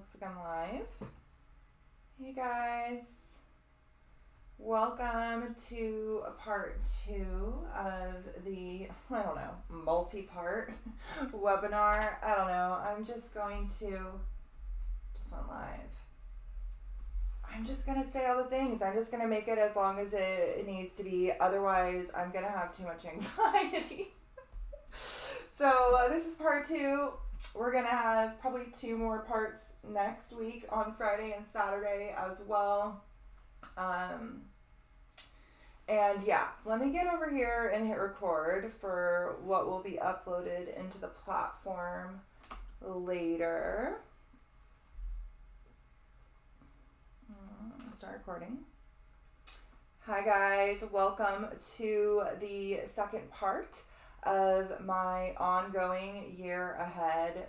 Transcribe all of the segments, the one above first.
Looks like I'm live. Hey guys, welcome to part 2 of the, multi-part webinar. I don't know, I'm just going to, just went live. I'm just going to say all the things. I'm just going to make it as long as it needs to be. Otherwise, I'm going to have too much anxiety. So this is part 2. We're going to have probably 2 more parts next week on Friday and Saturday as well. And yeah, let me get over here and hit record for what will be uploaded into the platform later. Start recording. Hi guys, welcome to the second part of my ongoing year ahead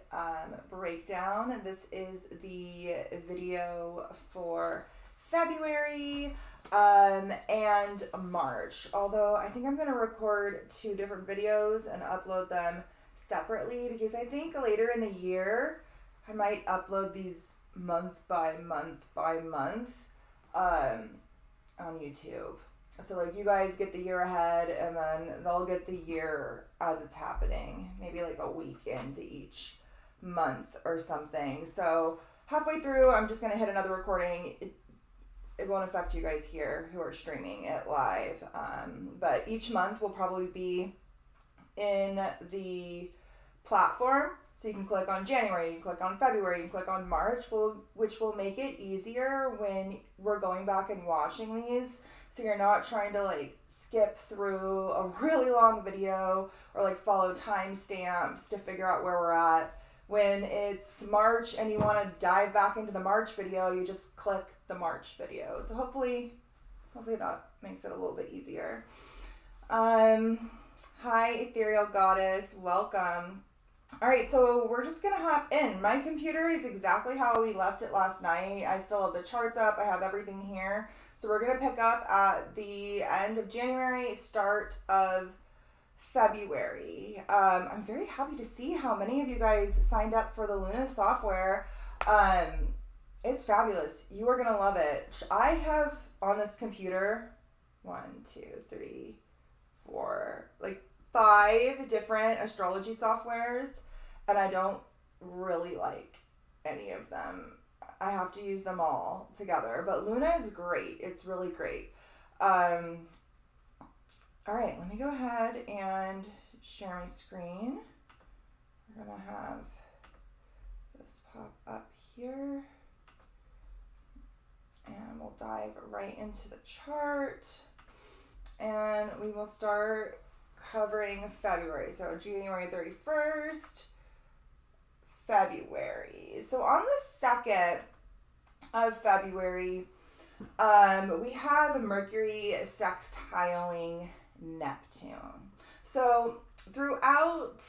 breakdown. This is the video for February and March, although I think I'm going to record 2 different videos and upload them separately because I think later in the year I might upload these month by month on YouTube. So like you guys get the year ahead and then they'll get the year as it's happening, maybe like a week into each month or something. So halfway through, I'm just going to hit another recording. It won't affect you guys here who are streaming it live. But each month will probably be in the platform. So you can click on January, you can click on February, you can click on March, which will make it easier when we're going back and watching these. So you're not trying to like skip through a really long video or like follow timestamps to figure out where we're at. When it's March and you want to dive back into the March video, you just click the March video. So hopefully that makes it a little bit easier. Hi, Ethereal Goddess, welcome. All right, so we're just gonna hop in. My computer is exactly how we left it last night. I still have the charts up. I have everything here. So we're gonna pick up at the end of January, start of February. I'm very happy to see how many of you guys signed up for the Luna software. It's fabulous. You are gonna love it. I have on this computer 5 different astrology softwares, and I don't really like any of them. I have to use them all together, but Luna is great. It's really great. All right, let me go ahead and share my screen. We're gonna have this pop up here, and we'll dive right into the chart, and we will start covering February. So January 31st, February. So on the 2nd of February, we have Mercury sextiling Neptune. So throughout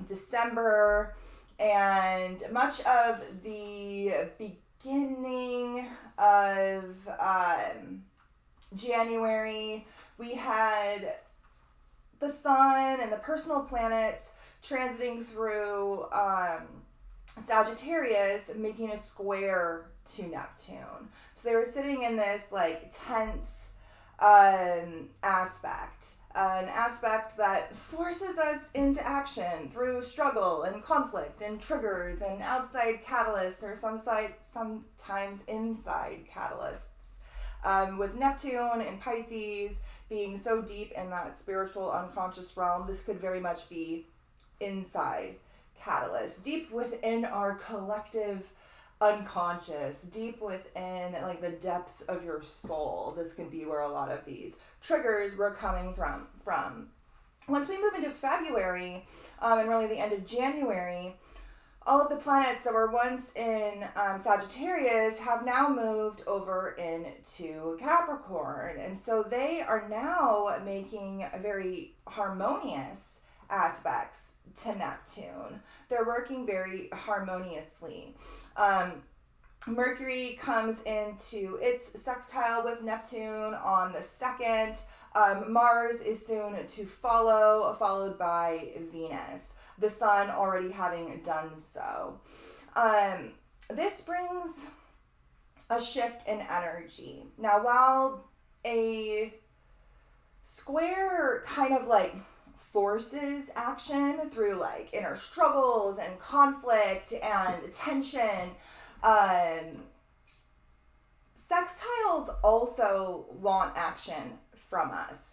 December and much of the beginning of January, we had the sun and the personal planets transiting through Sagittarius, making a square to Neptune. So they were sitting in this like tense aspect, an aspect that forces us into action through struggle and conflict and triggers and outside catalysts or sometimes inside catalysts. With Neptune and Pisces being so deep in that spiritual unconscious realm, this could very much be inside catalyst, deep within our collective unconscious, deep within like the depths of your soul. This could be where a lot of these triggers were coming from. Once we move into February and really the end of January, all of the planets that were once in Sagittarius have now moved over into Capricorn. And so they are now making very harmonious aspects to Neptune. They're working very harmoniously. Mercury comes into its sextile with Neptune on the 2nd. Mars is soon to follow, followed by Venus. The sun already having done so. this brings a shift in energy. Now, while a square kind of like forces action through like inner struggles and conflict and tension, sextiles also want action from us.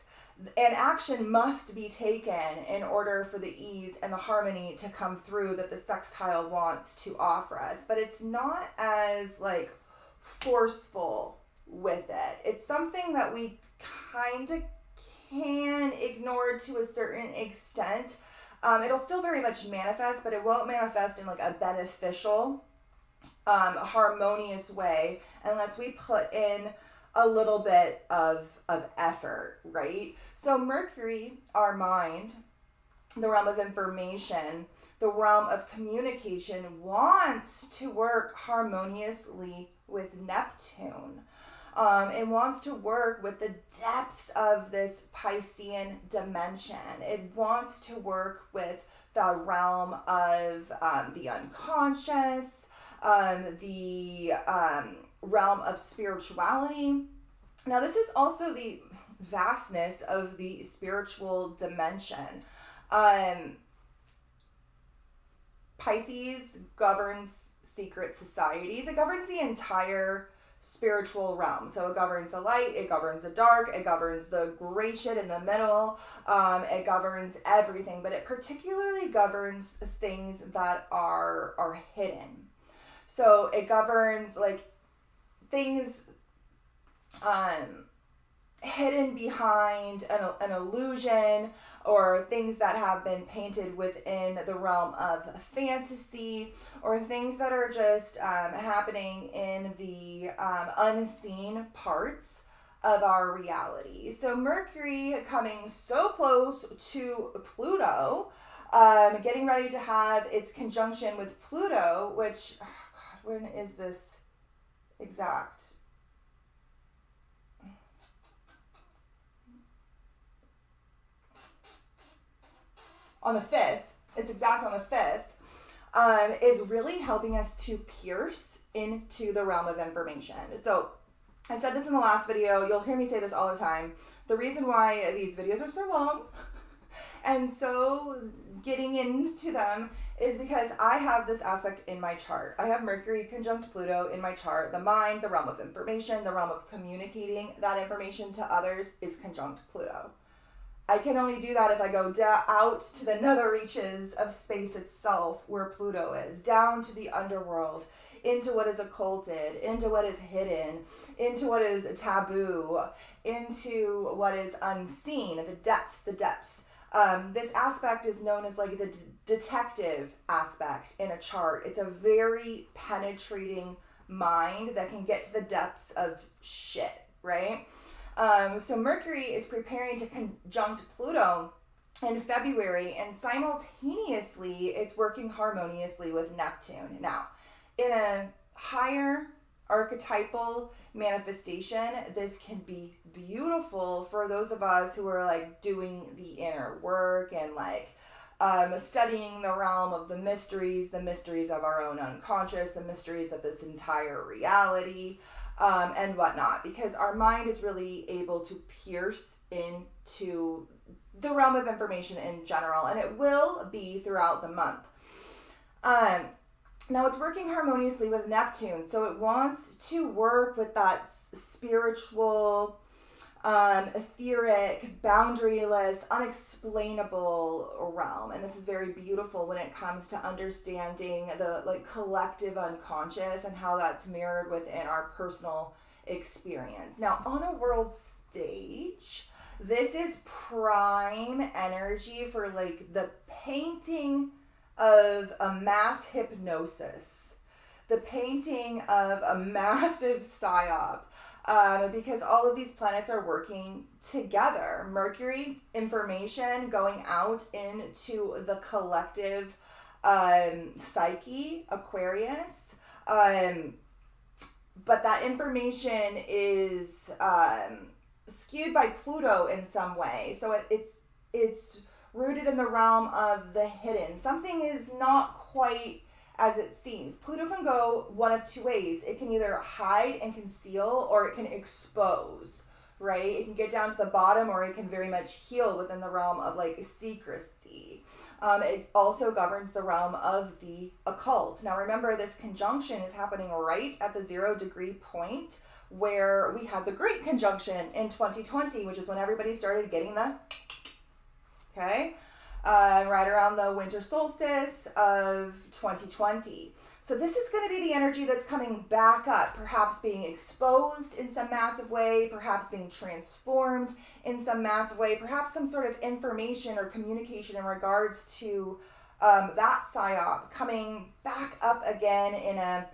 And action must be taken in order for the ease and the harmony to come through that the sextile wants to offer us. But it's not as like forceful with it. It's something that we kind of can ignore to a certain extent. It'll still very much manifest, but it won't manifest in like a beneficial, harmonious way unless we put in a little bit of effort, right? So Mercury, our mind, the realm of information, the realm of communication, wants to work harmoniously with Neptune. It wants to work with the depths of this Piscean dimension. It wants to work with the realm of the unconscious, the realm of spirituality. Now, this is also the vastness of the spiritual dimension. Pisces governs secret societies. It governs the entire spiritual realm. So it governs the light, it governs the dark, it governs the gray shit in the middle, it governs everything, but it particularly governs things that are hidden. So it governs like things hidden behind an illusion, or things that have been painted within the realm of fantasy, or things that are just happening in the unseen parts of our reality. So Mercury coming so close to Pluto, getting ready to have its conjunction with Pluto, which, oh God, when is this exact? On the 5th, it's exact on the 5th, is really helping us to pierce into the realm of information. So I said this in the last video, you'll hear me say this all the time. The reason why these videos are so long and so getting into them is because I have this aspect in my chart. I have Mercury conjunct Pluto in my chart. The mind, the realm of information, the realm of communicating that information to others is conjunct Pluto. I can only do that if I go out to the nether reaches of space itself, where Pluto is, down to the underworld, into what is occulted, into what is hidden, into what is taboo, into what is unseen, the depths. This aspect is known as like the detective aspect in a chart. It's a very penetrating mind that can get to the depths of shit, right? So Mercury is preparing to conjunct Pluto in February, and simultaneously it's working harmoniously with Neptune. Now, in a higher archetypal manifestation, this can be beautiful for those of us who are like doing the inner work and like studying the realm of the mysteries of our own unconscious, the mysteries of this entire reality. And whatnot, because our mind is really able to pierce into the realm of information in general, and it will be throughout the month. Now it's working harmoniously with Neptune, so it wants to work with that spiritual, etheric, boundaryless, unexplainable realm. And this is very beautiful when it comes to understanding the like collective unconscious and how that's mirrored within our personal experience. Now, on a world stage, this is prime energy for like the painting of a mass hypnosis, the painting of a massive psyop. Because all of these planets are working together. Mercury, information going out into the collective psyche, Aquarius. But that information is skewed by Pluto in some way. So it's rooted in the realm of the hidden. Something is not quite as it seems. Pluto can go one of two ways. It can either hide and conceal, or it can expose, right? It can get down to the bottom, or it can very much heal within the realm of like secrecy. It also governs the realm of the occult. Now remember, this conjunction is happening right at the 0 degree point where we had the Great Conjunction in 2020, which is when everybody started getting the, okay? Right around the winter solstice of 2020. So this is going to be the energy that's coming back up, perhaps being exposed in some massive way, perhaps being transformed in some massive way, perhaps some sort of information or communication in regards to that psyop coming back up again in a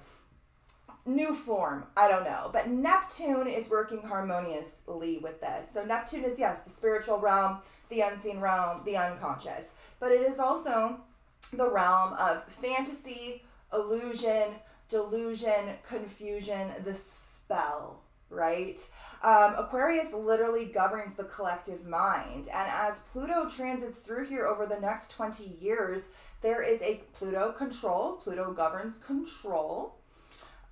new form. I don't know. But Neptune is working harmoniously with this. So Neptune is, yes, the spiritual realm, the unseen realm, the unconscious. But it is also the realm of fantasy, illusion, delusion, confusion, the spell, right? Aquarius literally governs the collective mind. And as Pluto transits through here over the next 20 years, there is a Pluto control. Pluto governs control.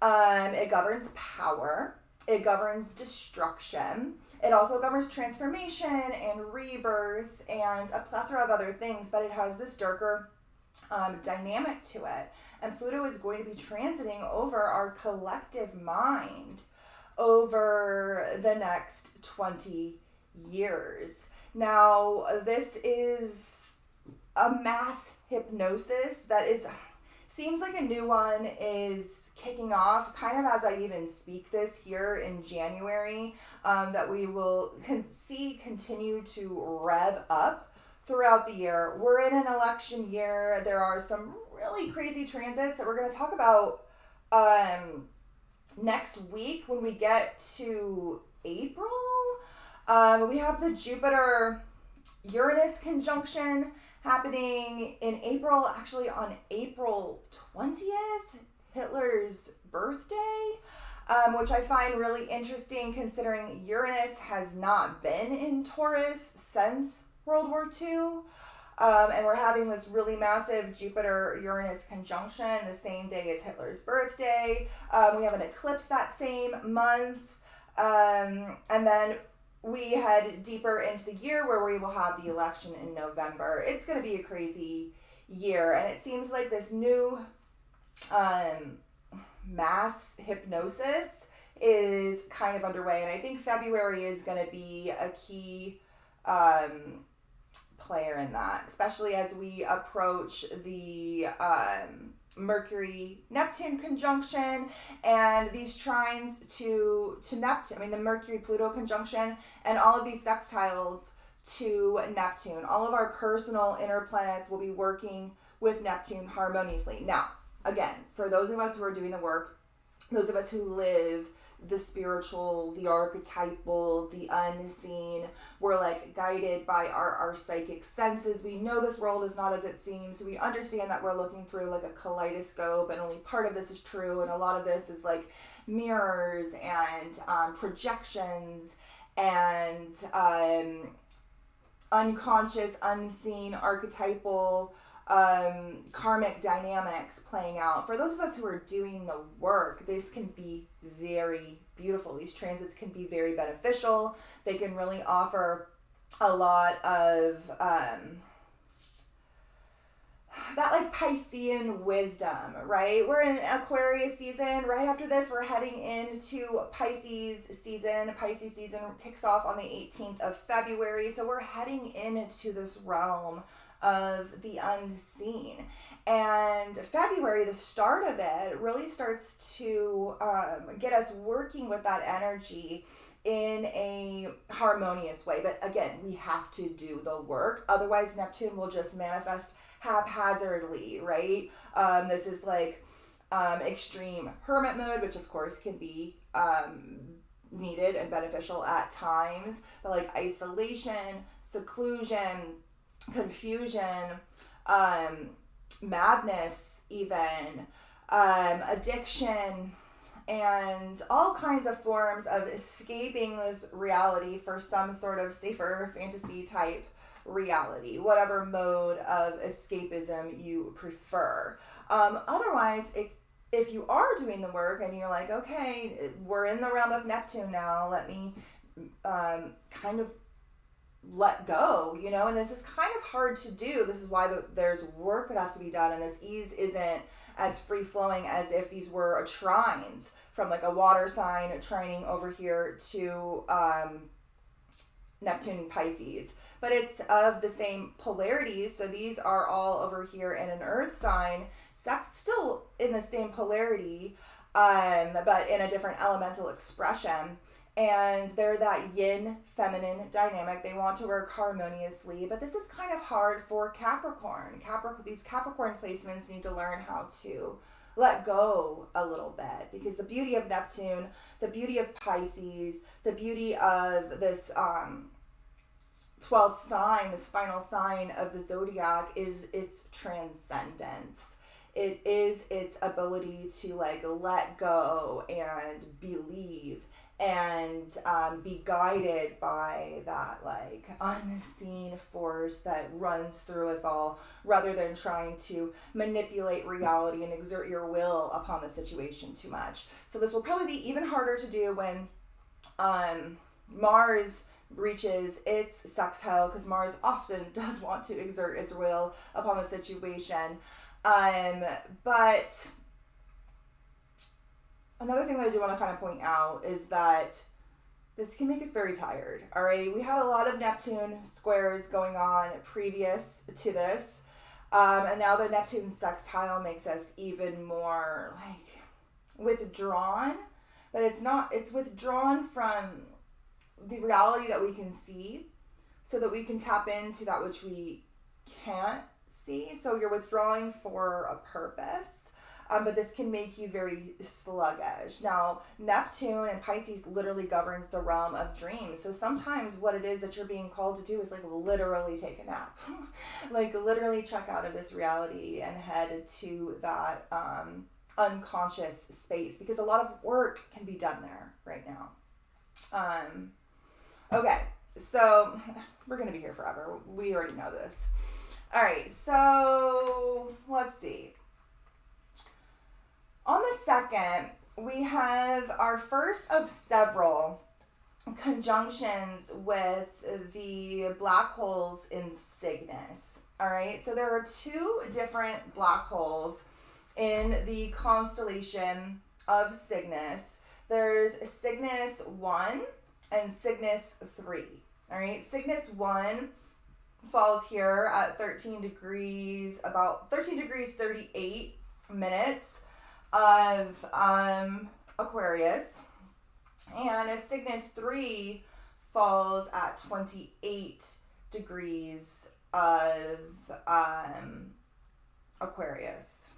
It governs power. It governs destruction. It also governs transformation and rebirth and a plethora of other things, but it has this darker dynamic to it. And Pluto is going to be transiting over our collective mind over the next 20 years. Now, this is a mass hypnosis that seems like a new one is kicking off kind of as I even speak this here in January, that we will see continue to rev up throughout the year. We're in an election year. There are some really crazy transits that we're going to talk about next week when we get to April. We have the Jupiter-Uranus conjunction happening in April, actually on April 20th, Hitler's birthday, which I find really interesting considering Uranus has not been in Taurus since World War II. And we're having this really massive Jupiter-Uranus conjunction the same day as Hitler's birthday. We have an eclipse that same month. And then we head deeper into the year where we will have the election in November. It's going to be a crazy year. And it seems like this new mass hypnosis is kind of underway. And I think February is going to be a key player in that, especially as we approach the Mercury-Neptune conjunction and these trines to Neptune. I mean, the Mercury-Pluto conjunction and all of these sextiles to Neptune. All of our personal inner planets will be working with Neptune harmoniously. Now, again, for those of us who are doing the work, those of us who live the spiritual, the archetypal, the unseen, we're like guided by our psychic senses. We know this world is not as it seems. We understand that we're looking through like a kaleidoscope and only part of this is true. And a lot of this is like mirrors and projections and unconscious, unseen, archetypal karmic dynamics playing out. For those of us who are doing the work, this can be very beautiful. These transits can be very beneficial. They can really offer a lot of that like Piscean wisdom, right? We're in Aquarius season. Right after this, we're heading into Pisces season. Pisces season kicks off on the 18th of February. So we're heading into this realm of the unseen. And February, the start of it, really starts to get us working with that energy in a harmonious way. But again, we have to do the work. Otherwise, Neptune will just manifest haphazardly, right? This is like extreme hermit mode, which of course can be needed and beneficial at times. But like isolation, seclusion, confusion, madness even, addiction, and all kinds of forms of escaping this reality for some sort of safer fantasy type reality, whatever mode of escapism you prefer. Otherwise, if you are doing the work and you're like, okay, we're in the realm of Neptune now, let me kind of let go, you know, and this is kind of hard to do. This is why there's work that has to be done, and this ease isn't as free flowing as if these were trines from like a water sign trining over here to Neptune Pisces, but it's of the same polarities. So these are all over here in an earth sign, still in the same polarity, but in a different elemental expression. And they're that yin feminine dynamic. They want to work harmoniously, but this is kind of hard for Capricorn. These Capricorn placements need to learn how to let go a little bit, because the beauty of Neptune, the beauty of Pisces, the beauty of this 12th sign, this final sign of the zodiac, is its transcendence. It is its ability to like let go and believe and be guided by that like unseen force that runs through us all, rather than trying to manipulate reality and exert your will upon the situation too much. So this will probably be even harder to do when Mars reaches its sextile, because Mars often does want to exert its will upon the situation. But another thing that I do want to kind of point out is that this can make us very tired. All right, we had a lot of Neptune squares going on previous to this, and now the Neptune sextile makes us even more like withdrawn. But it's withdrawn from the reality that we can see, so that we can tap into that which we can't see. So you're withdrawing for a purpose. But this can make you very sluggish. Now, Neptune and Pisces literally governs the realm of dreams. So sometimes what it is that you're being called to do is like literally take a nap. Like literally check out of this reality and head to that unconscious space, because a lot of work can be done there right now. Okay, so we're going to be here forever. We already know this. All right, so let's see. On the 2nd, we have our first of several conjunctions with the black holes in Cygnus. All right, so there are 2 different black holes in the constellation of Cygnus. There's Cygnus 1 and Cygnus 3. All right, Cygnus 1 falls here at 13 degrees, about 13 degrees 38 minutes of Aquarius, and Cygnus 3 falls at 28 degrees of Aquarius.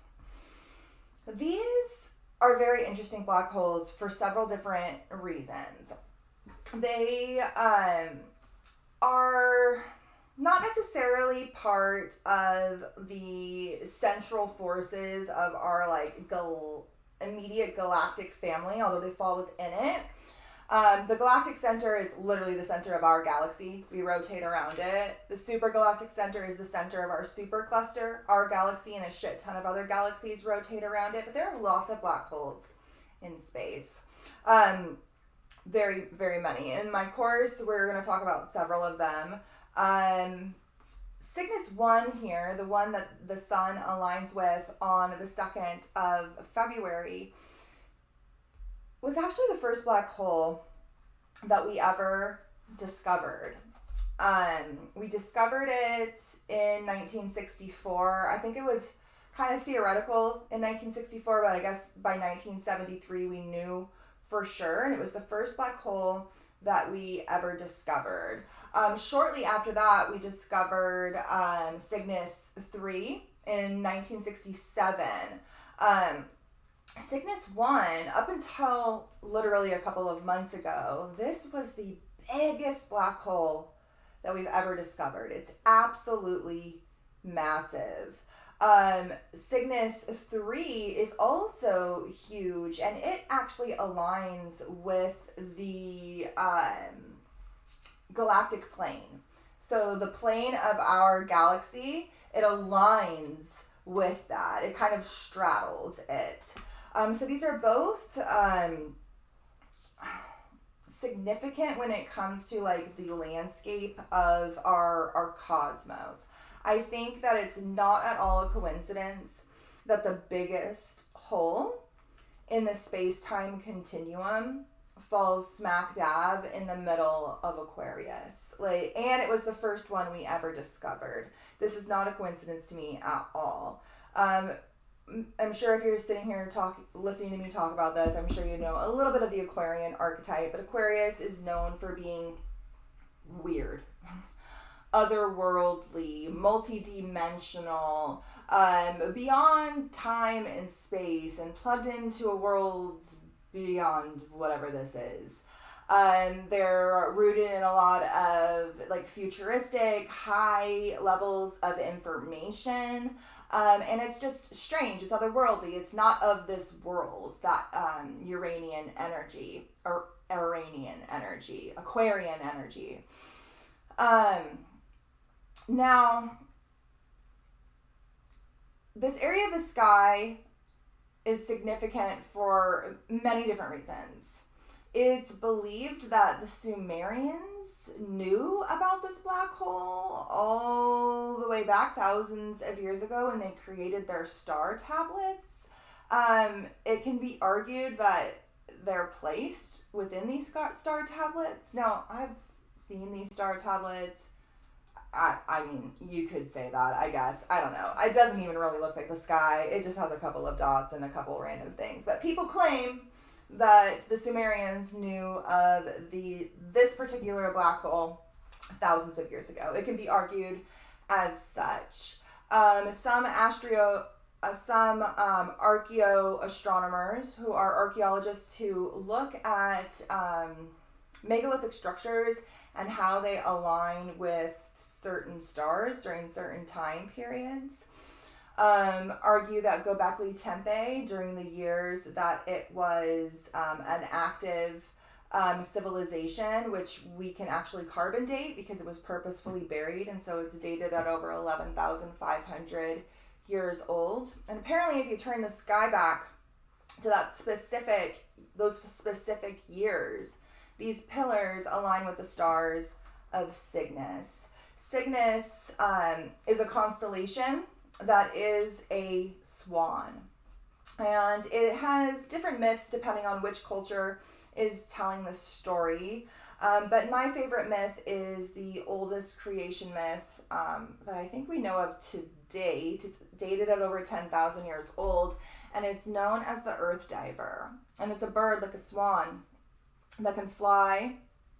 These are very interesting black holes for several different reasons. They are not necessarily part of the central forces of our like immediate galactic family, although they fall within it. The galactic center is literally the center of our galaxy. We rotate around it. The supergalactic center is the center of our supercluster. Our galaxy and a shit ton of other galaxies rotate around it, but there are lots of black holes in space. Very, very many. In my course, we're going to talk about several of them. Cygnus 1 here, the one that the sun aligns with on the 2nd of February, was actually the first black hole that we ever discovered. We discovered it in 1964. I think it was kind of theoretical in 1964, but I guess by 1973 we knew for sure, and it was the first black hole that we ever discovered. Shortly after that, we discovered Cygnus 3 in 1967. Cygnus 1, up until literally a couple of months ago, this was the biggest black hole that we've ever discovered. It's absolutely massive. Cygnus 3 is also huge, and it actually aligns with the galactic plane. So the plane of our galaxy, it aligns with that. It kind of straddles it. So these are both significant when it comes to like the landscape of our cosmos. I think that it's not at all a coincidence that the biggest hole in the space-time continuum falls smack dab in the middle of Aquarius. And it was the first one we ever discovered. This is not a coincidence to me at all. I'm sure if you're sitting here listening to me talk about this, I'm sure you know a little bit of the Aquarian archetype, but Aquarius is known for being weird, otherworldly, multidimensional, beyond time and space, and plugged into a world beyond whatever this is. They're rooted in a lot of like futuristic, high levels of information. And it's just strange. It's otherworldly. It's not of this world. That Uranian energy, or Iranian energy, Aquarian energy. Now, this area of the sky is significant for many different reasons. It's believed that the Sumerians knew about this black hole all the way back thousands of years ago when they created their star tablets. It can be argued that they're placed within these star tablets. Now, I've seen these star tablets. I mean, you could say that, I guess. I don't know. It doesn't even really look like the sky. It just has a couple of dots and a couple random things. But people claim that the Sumerians knew of this particular black hole thousands of years ago. It can be argued as such. Some archaeoastronomers, who are archaeologists who look at megalithic structures and how they align with certain stars during certain time periods, argue that Göbekli Tepe, during the years that it was an active civilization, which we can actually carbon date because it was purposefully buried, and so it's dated at over 11,500 years old. And apparently, if you turn the sky back to those specific years, these pillars align with the stars of Cygnus. Cygnus is a constellation that is a swan. And it has different myths depending on which culture is telling the story. But my favorite myth is the oldest creation myth that I think we know of to date. It's dated at over 10,000 years old, and it's known as the earth diver. And it's a bird like a swan that can fly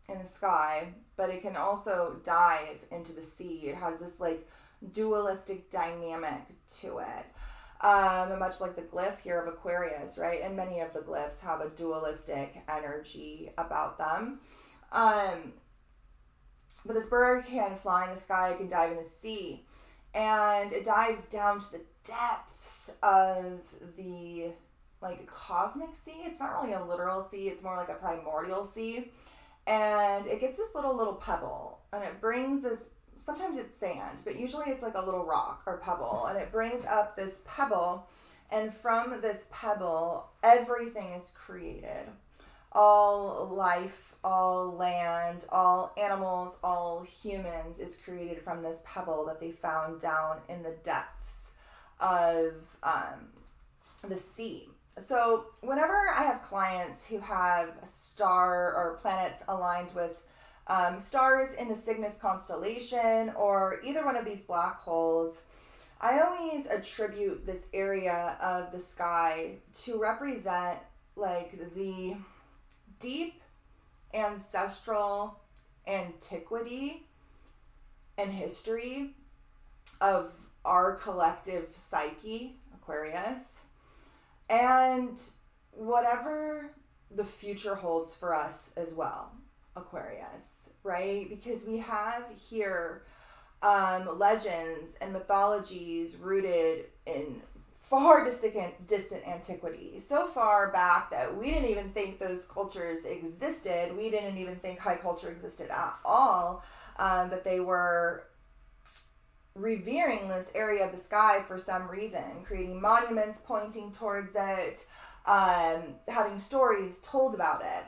in the sky, but it can also dive into the sea. It has this like dualistic dynamic to it. Much like the glyph here of Aquarius, right? And many of the glyphs have a dualistic energy about them. But this bird can fly in the sky, it can dive in the sea, and it dives down to the depths of the like cosmic sea. It's not really a literal sea, it's more like a primordial sea. And it gets this little pebble, and it brings this, sometimes it's sand, but usually it's like a little rock or pebble, and it brings up this pebble, and from this pebble, everything is created. All life, all land, all animals, all humans is created from this pebble that they found down in the depths of the sea. So whenever I have clients who have star or planets aligned with stars in the Cygnus constellation or either one of these black holes, I always attribute this area of the sky to represent like the deep ancestral antiquity and history of our collective psyche, Aquarius, and whatever the future holds for us as well, Aquarius, right? Because we have here legends and mythologies rooted in far distant antiquity, so far back that we didn't even think those cultures existed. We didn't even think high culture existed at all. But they were revering this area of the sky for some reason, creating monuments pointing towards it, having stories told about it.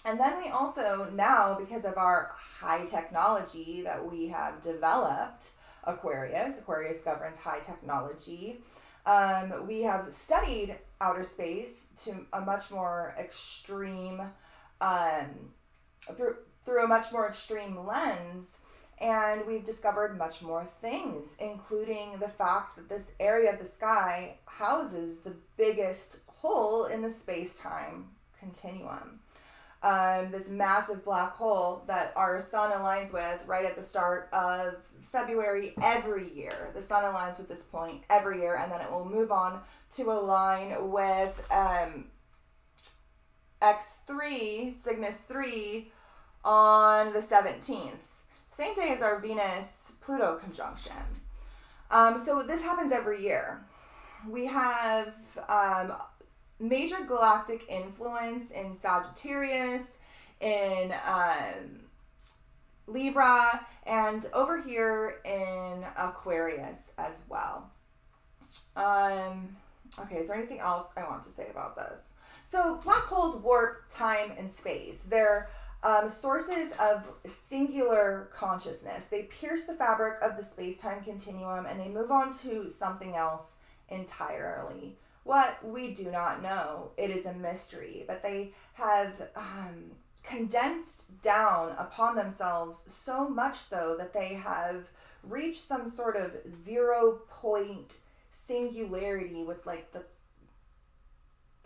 And then we also now, because of our high technology that we have developed, Aquarius governs high technology, we have studied outer space to a much more extreme, through a much more extreme lens, and we've discovered much more things, including the fact that this area of the sky houses the biggest hole in the space-time continuum. This massive black hole that our sun aligns with right at the start of February every year. The sun aligns with this point every year, and then it will move on to align with X3, Cygnus 3, on the 17th. Same day as our Venus-Pluto conjunction. So this happens every year. We have major galactic influence in Sagittarius, in Libra, and over here in Aquarius as well. Okay, is there anything else I want to say about this? So black holes warp time and space. They're sources of singular consciousness. They pierce the fabric of the space-time continuum and they move on to something else entirely. What we do not know. It is a mystery, but they have condensed down upon themselves so much so that they have reached some sort of 0 point singularity with like the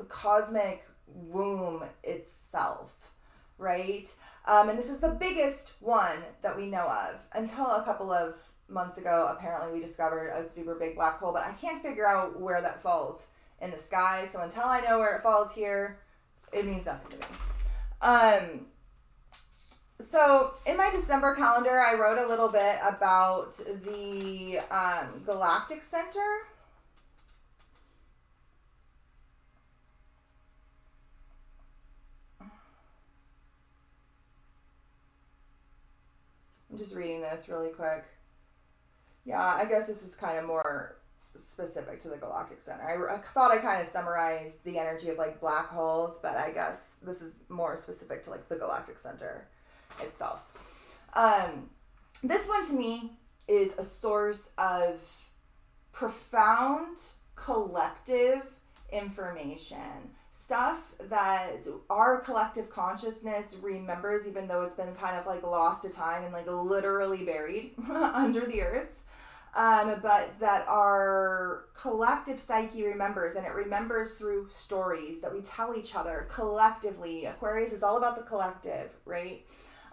cosmic womb itself, right? And this is the biggest one that we know of. Until a couple of months ago, apparently we discovered a super big black hole, but I can't figure out where that falls in the sky. So until I know where it falls here, it means nothing to me. So in my December calendar, I wrote a little bit about the Galactic Center. I'm just reading this really quick. Yeah, I guess this is kind of more specific to the Galactic Center. I thought I kind of summarized the energy of like black holes, but I guess this is more specific to like the Galactic Center itself. This one to me is a source of profound collective information. Stuff that our collective consciousness remembers, even though it's been kind of like lost to time and like literally buried under the earth. But that our collective psyche remembers, and it remembers through stories that we tell each other collectively. Aquarius is all about the collective, right?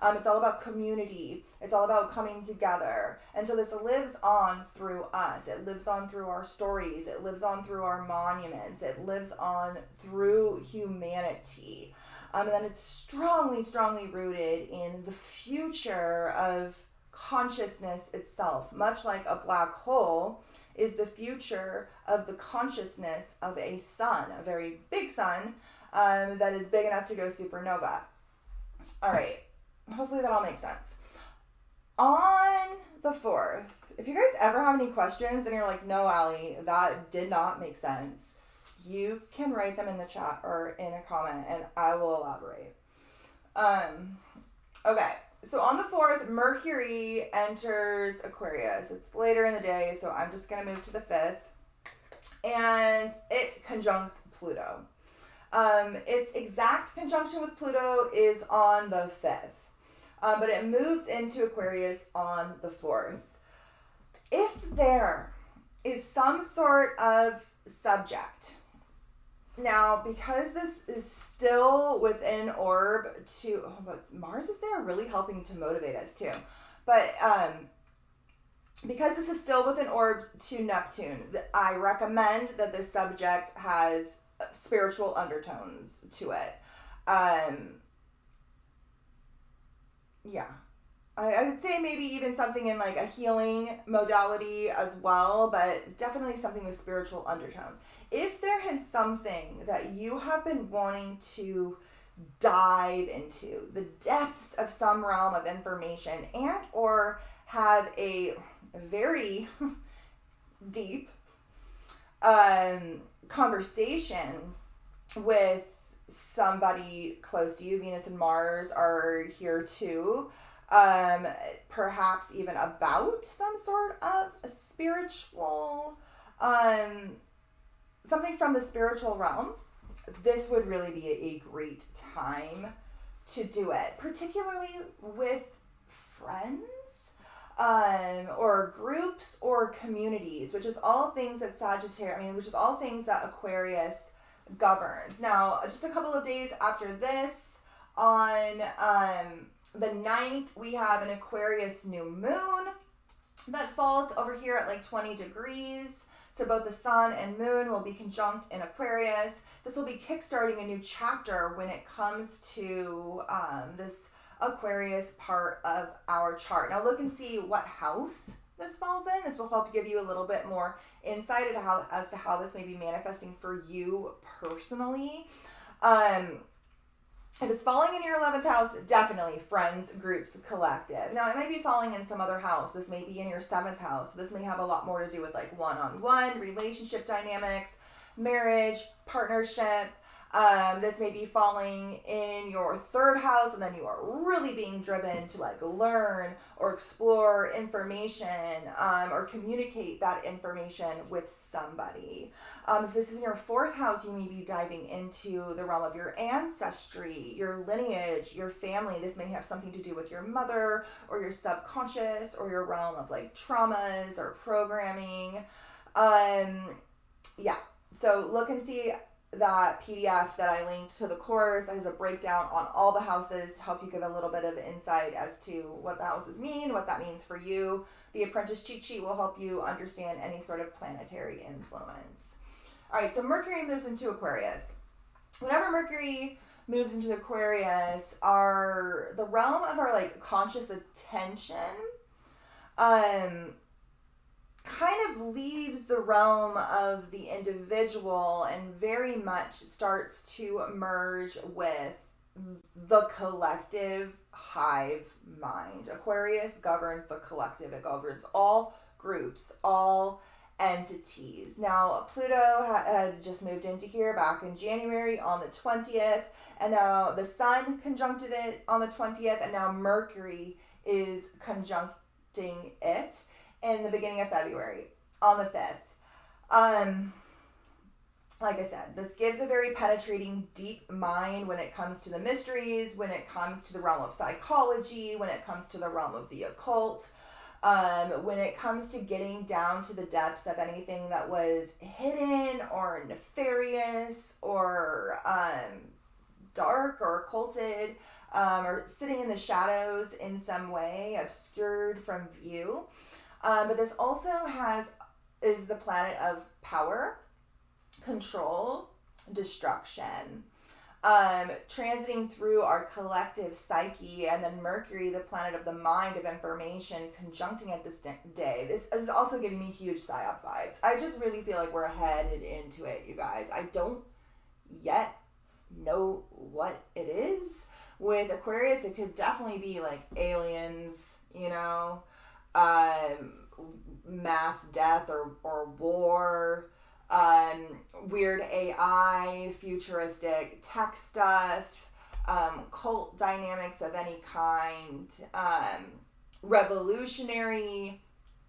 It's all about community. It's all about coming together. And so this lives on through us. It lives on through our stories. It lives on through our monuments. It lives on through humanity. And then it's strongly, strongly rooted in the future of consciousness itself. Much like a black hole is the future of the consciousness of a sun, a very big sun that is big enough to go supernova. All right. Hopefully that all makes sense. On the 4th, if you guys ever have any questions and you're like, no, Allie, that did not make sense, you can write them in the chat or in a comment and I will elaborate. Okay, so on the 4th, Mercury enters Aquarius. It's later in the day, so I'm just going to move to the 5th. And it conjuncts Pluto. Its exact conjunction with Pluto is on the 5th. But it moves into Aquarius on the 4th. If there is some sort of subject, now because this is still within orb to, but Mars is there really helping to motivate us too. But because this is still within orbs to Neptune, I recommend that this subject has spiritual undertones to it. Yeah, I would say maybe even something in like a healing modality as well, but definitely something with spiritual undertones. If there is something that you have been wanting to dive into the depths of some realm of information and or have a very deep conversation with somebody close to you. Venus and Mars are here too. Perhaps even about some sort of a spiritual, something from the spiritual realm. This would really be a great time to do it, particularly with friends, or groups or communities, which is all things that which is all things that Aquarius governs. Now, just a couple of days after this, on the 9th, we have an Aquarius new moon that falls over here at like 20 degrees. So both the sun and moon will be conjunct in Aquarius. This will be kickstarting a new chapter when it comes to this Aquarius part of our chart. Now look and see what house this falls in. This will help give you a little bit more insight as to how this may be manifesting for you personally. If it's falling in your 11th house, definitely friends, groups, collective. Now, it might be falling in some other house. This may be in your 7th house. This may have a lot more to do with like one-on-one, relationship dynamics, marriage, partnership. This may be falling in your 3rd house, and then you are really being driven to like learn or explore information, or communicate that information with somebody. If this is in your 4th house, you may be diving into the realm of your ancestry, your lineage, your family. This may have something to do with your mother or your subconscious or your realm of like traumas or programming. Yeah. So look and see that PDF that I linked to the course. It has a breakdown on all the houses to help you give a little bit of insight as to what the houses mean, what that means for you. The Apprentice Cheat Sheet will help you understand any sort of planetary influence. All right, so Mercury moves into Aquarius. Whenever Mercury moves into Aquarius, the realm of our like conscious attention kind of leaves the realm of the individual and very much starts to merge with the collective hive mind. Aquarius governs the collective. It governs all groups, all entities. Now, Pluto had just moved into here back in January on the 20th, and now the Sun conjuncted it on the 20th, and now Mercury is conjuncting it in the beginning of February on the 5th. Like I said, this gives a very penetrating, deep mind when it comes to the mysteries, when it comes to the realm of psychology, when it comes to the realm of the occult, when it comes to getting down to the depths of anything that was hidden or nefarious or dark or occulted, or sitting in the shadows in some way, obscured from view. But this also is the planet of power, control, destruction, transiting through our collective psyche, and then Mercury, the planet of the mind of information, conjuncting at this day. This is also giving me huge psyop vibes. I just really feel like we're headed into it, you guys. I don't yet know what it is. With Aquarius, it could definitely be like aliens, mass death or war, weird AI, futuristic tech stuff, cult dynamics of any kind, revolutionary,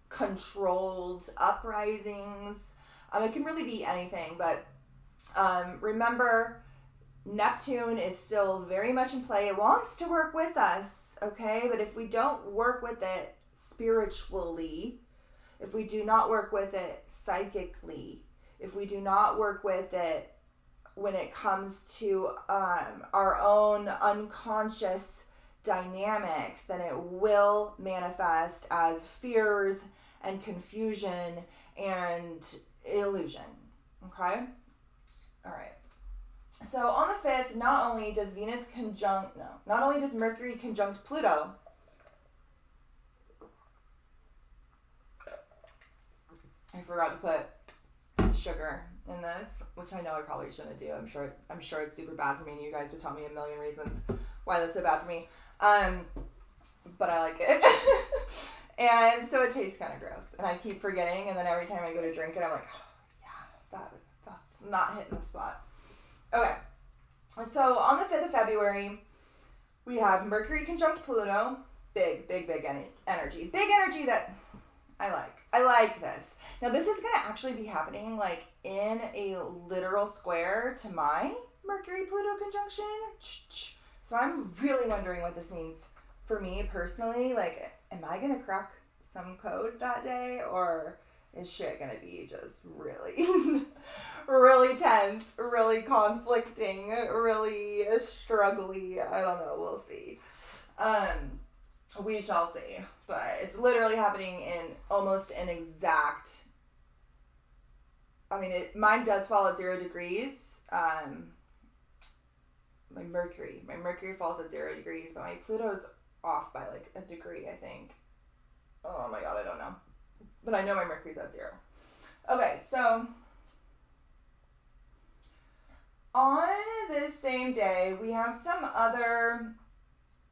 controlled uprisings. It can really be anything, but remember, Neptune is still very much in play. It wants to work with us, okay? But if we don't work with it spiritually, if we do not work with it psychically, if we do not work with it when it comes to our own unconscious dynamics, then it will manifest as fears and confusion and illusion. Okay? All right. So on the 5th, not only does Mercury conjunct Pluto, I forgot to put sugar in this, which I know I probably shouldn't do. I'm sure it's super bad for me, and you guys would tell me a million reasons why that's so bad for me. But I like it. And so it tastes kind of gross, and I keep forgetting, and then every time I go to drink it, I'm like, oh, yeah, that's not hitting the spot. Okay, so on the 5th of February, we have Mercury conjunct Pluto. Big energy. Big energy that I like. I like this. Now, this is going to actually be happening, like, in a literal square to my Mercury-Pluto conjunction. So I'm really wondering what this means for me personally. Like, am I going to crack some code that day, or is shit going to be just really, really tense, really conflicting, really struggly? I don't know. We'll see. We shall see. But it's literally happening in almost an exact... I mean, mine does fall at 0 degrees. My Mercury falls at 0 degrees, but my Pluto's off by like a degree, I think. Oh my god, I don't know. But I know my Mercury's at 0. Okay, so on this same day, we have some other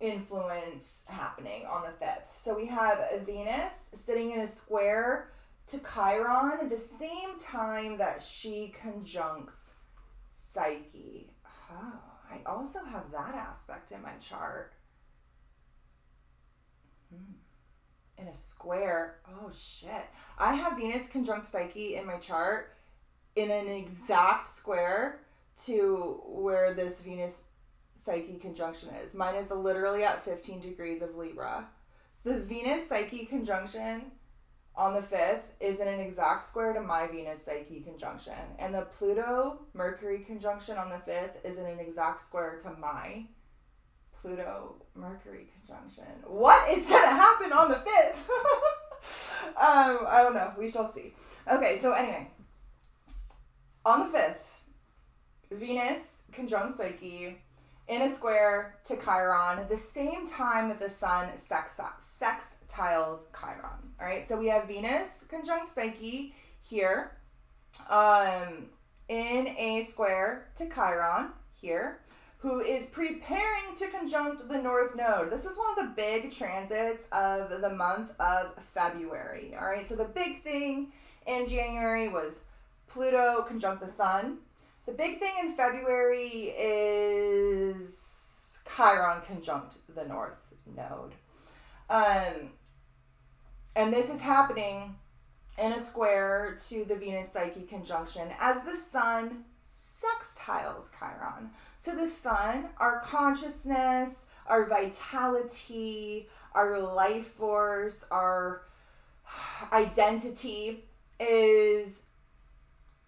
influence happening on the 5th. So we have Venus sitting in a square to Chiron at the same time that she conjuncts Psyche. Oh, I also have that aspect in my chart. In a square. Oh shit. I have Venus conjunct Psyche in my chart in an exact square to where this Venus Psyche conjunction is. Mine is literally at 15 degrees of Libra. The Venus Psyche conjunction on the 5th is in an exact square to my Venus Psyche conjunction. And the Pluto Mercury conjunction on the 5th is in an exact square to my Pluto Mercury conjunction. What is going to happen on the 5th? I don't know. We shall see. Okay, so anyway. On the 5th, Venus conjunct Psyche in a square to Chiron, the same time that the sun sextiles Chiron. All right, so we have Venus conjunct Psyche here, in a square to Chiron here, who is preparing to conjunct the North Node. This is one of the big transits of the month of February. All right, so the big thing in January was Pluto conjunct the Sun. The big thing in February is Chiron conjunct the North Node. And this is happening in a square to the Venus Psyche conjunction as the sun sextiles Chiron. So the sun, our consciousness, our vitality, our life force, our identity is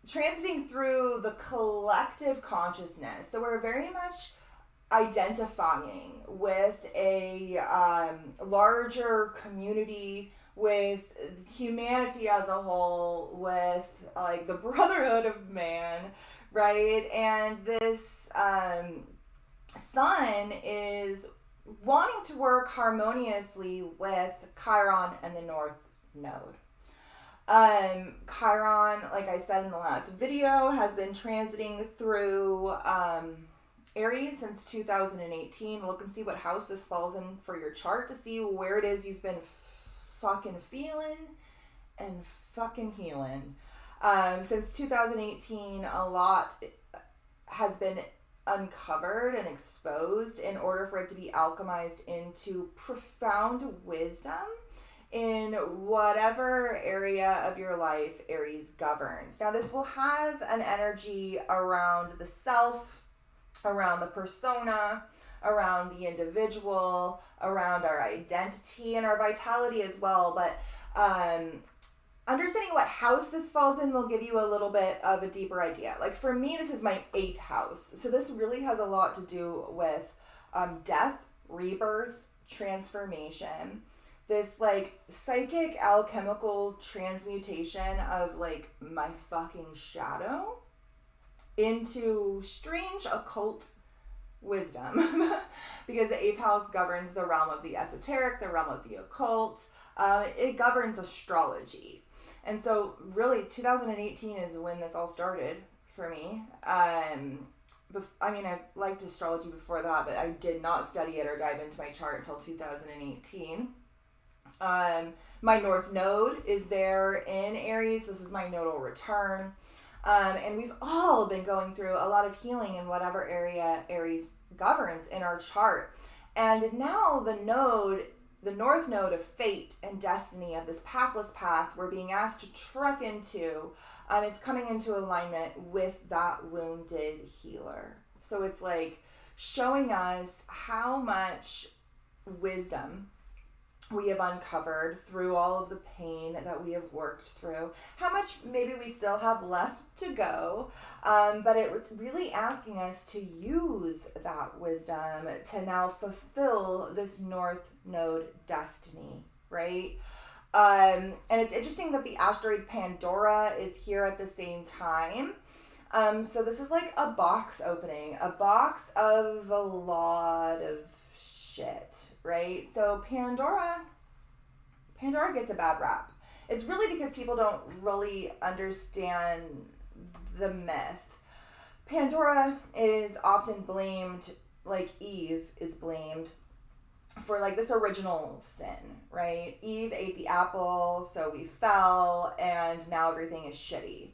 transiting through the collective consciousness. So we're very much identifying with a larger community, with humanity as a whole, with like the brotherhood of man, right? And this sun is wanting to work harmoniously with Chiron and the North Node. Chiron, like I said in the last video, has been transiting through Aries since 2018. Look and see what house this falls in for your chart to see where it is you've been fucking feeling and fucking healing. Since 2018, a lot has been uncovered and exposed in order for it to be alchemized into profound wisdom in whatever area of your life Aries governs. Now, this will have an energy around the self, around the persona, around the individual, around our identity and our vitality as well. But understanding what house this falls in will give you a little bit of a deeper idea. Like for me, this is my 8th house. So this really has a lot to do with death, rebirth, transformation. This like psychic alchemical transmutation of like my fucking shadow into strange occult wisdom. Because the 8th house governs the realm of the esoteric, the realm of the occult. It governs astrology. And so really 2018 is when this all started for me. I mean, I've liked astrology before that, but I did not study it or dive into my chart until 2018. My North Node is there in Aries. This is my nodal return. And we've all been going through a lot of healing in whatever area Aries governs in our chart. And now the North Node of fate and destiny, of this pathless path we're being asked to trek into, is coming into alignment with that wounded healer. So it's like showing us how much wisdom we have uncovered through all of the pain that we have worked through, how much maybe we still have left to go, but it was really asking us to use that wisdom to now fulfill this North Node destiny, right? And it's interesting that the asteroid Pandora is here at the same time. So this is like a box opening, a box of a lot of shit, right? So Pandora gets a bad rap. It's really because people don't really understand the myth. Pandora is often blamed, like Eve is blamed, for like this original sin, right? Eve ate the apple, so we fell, and now everything is shitty.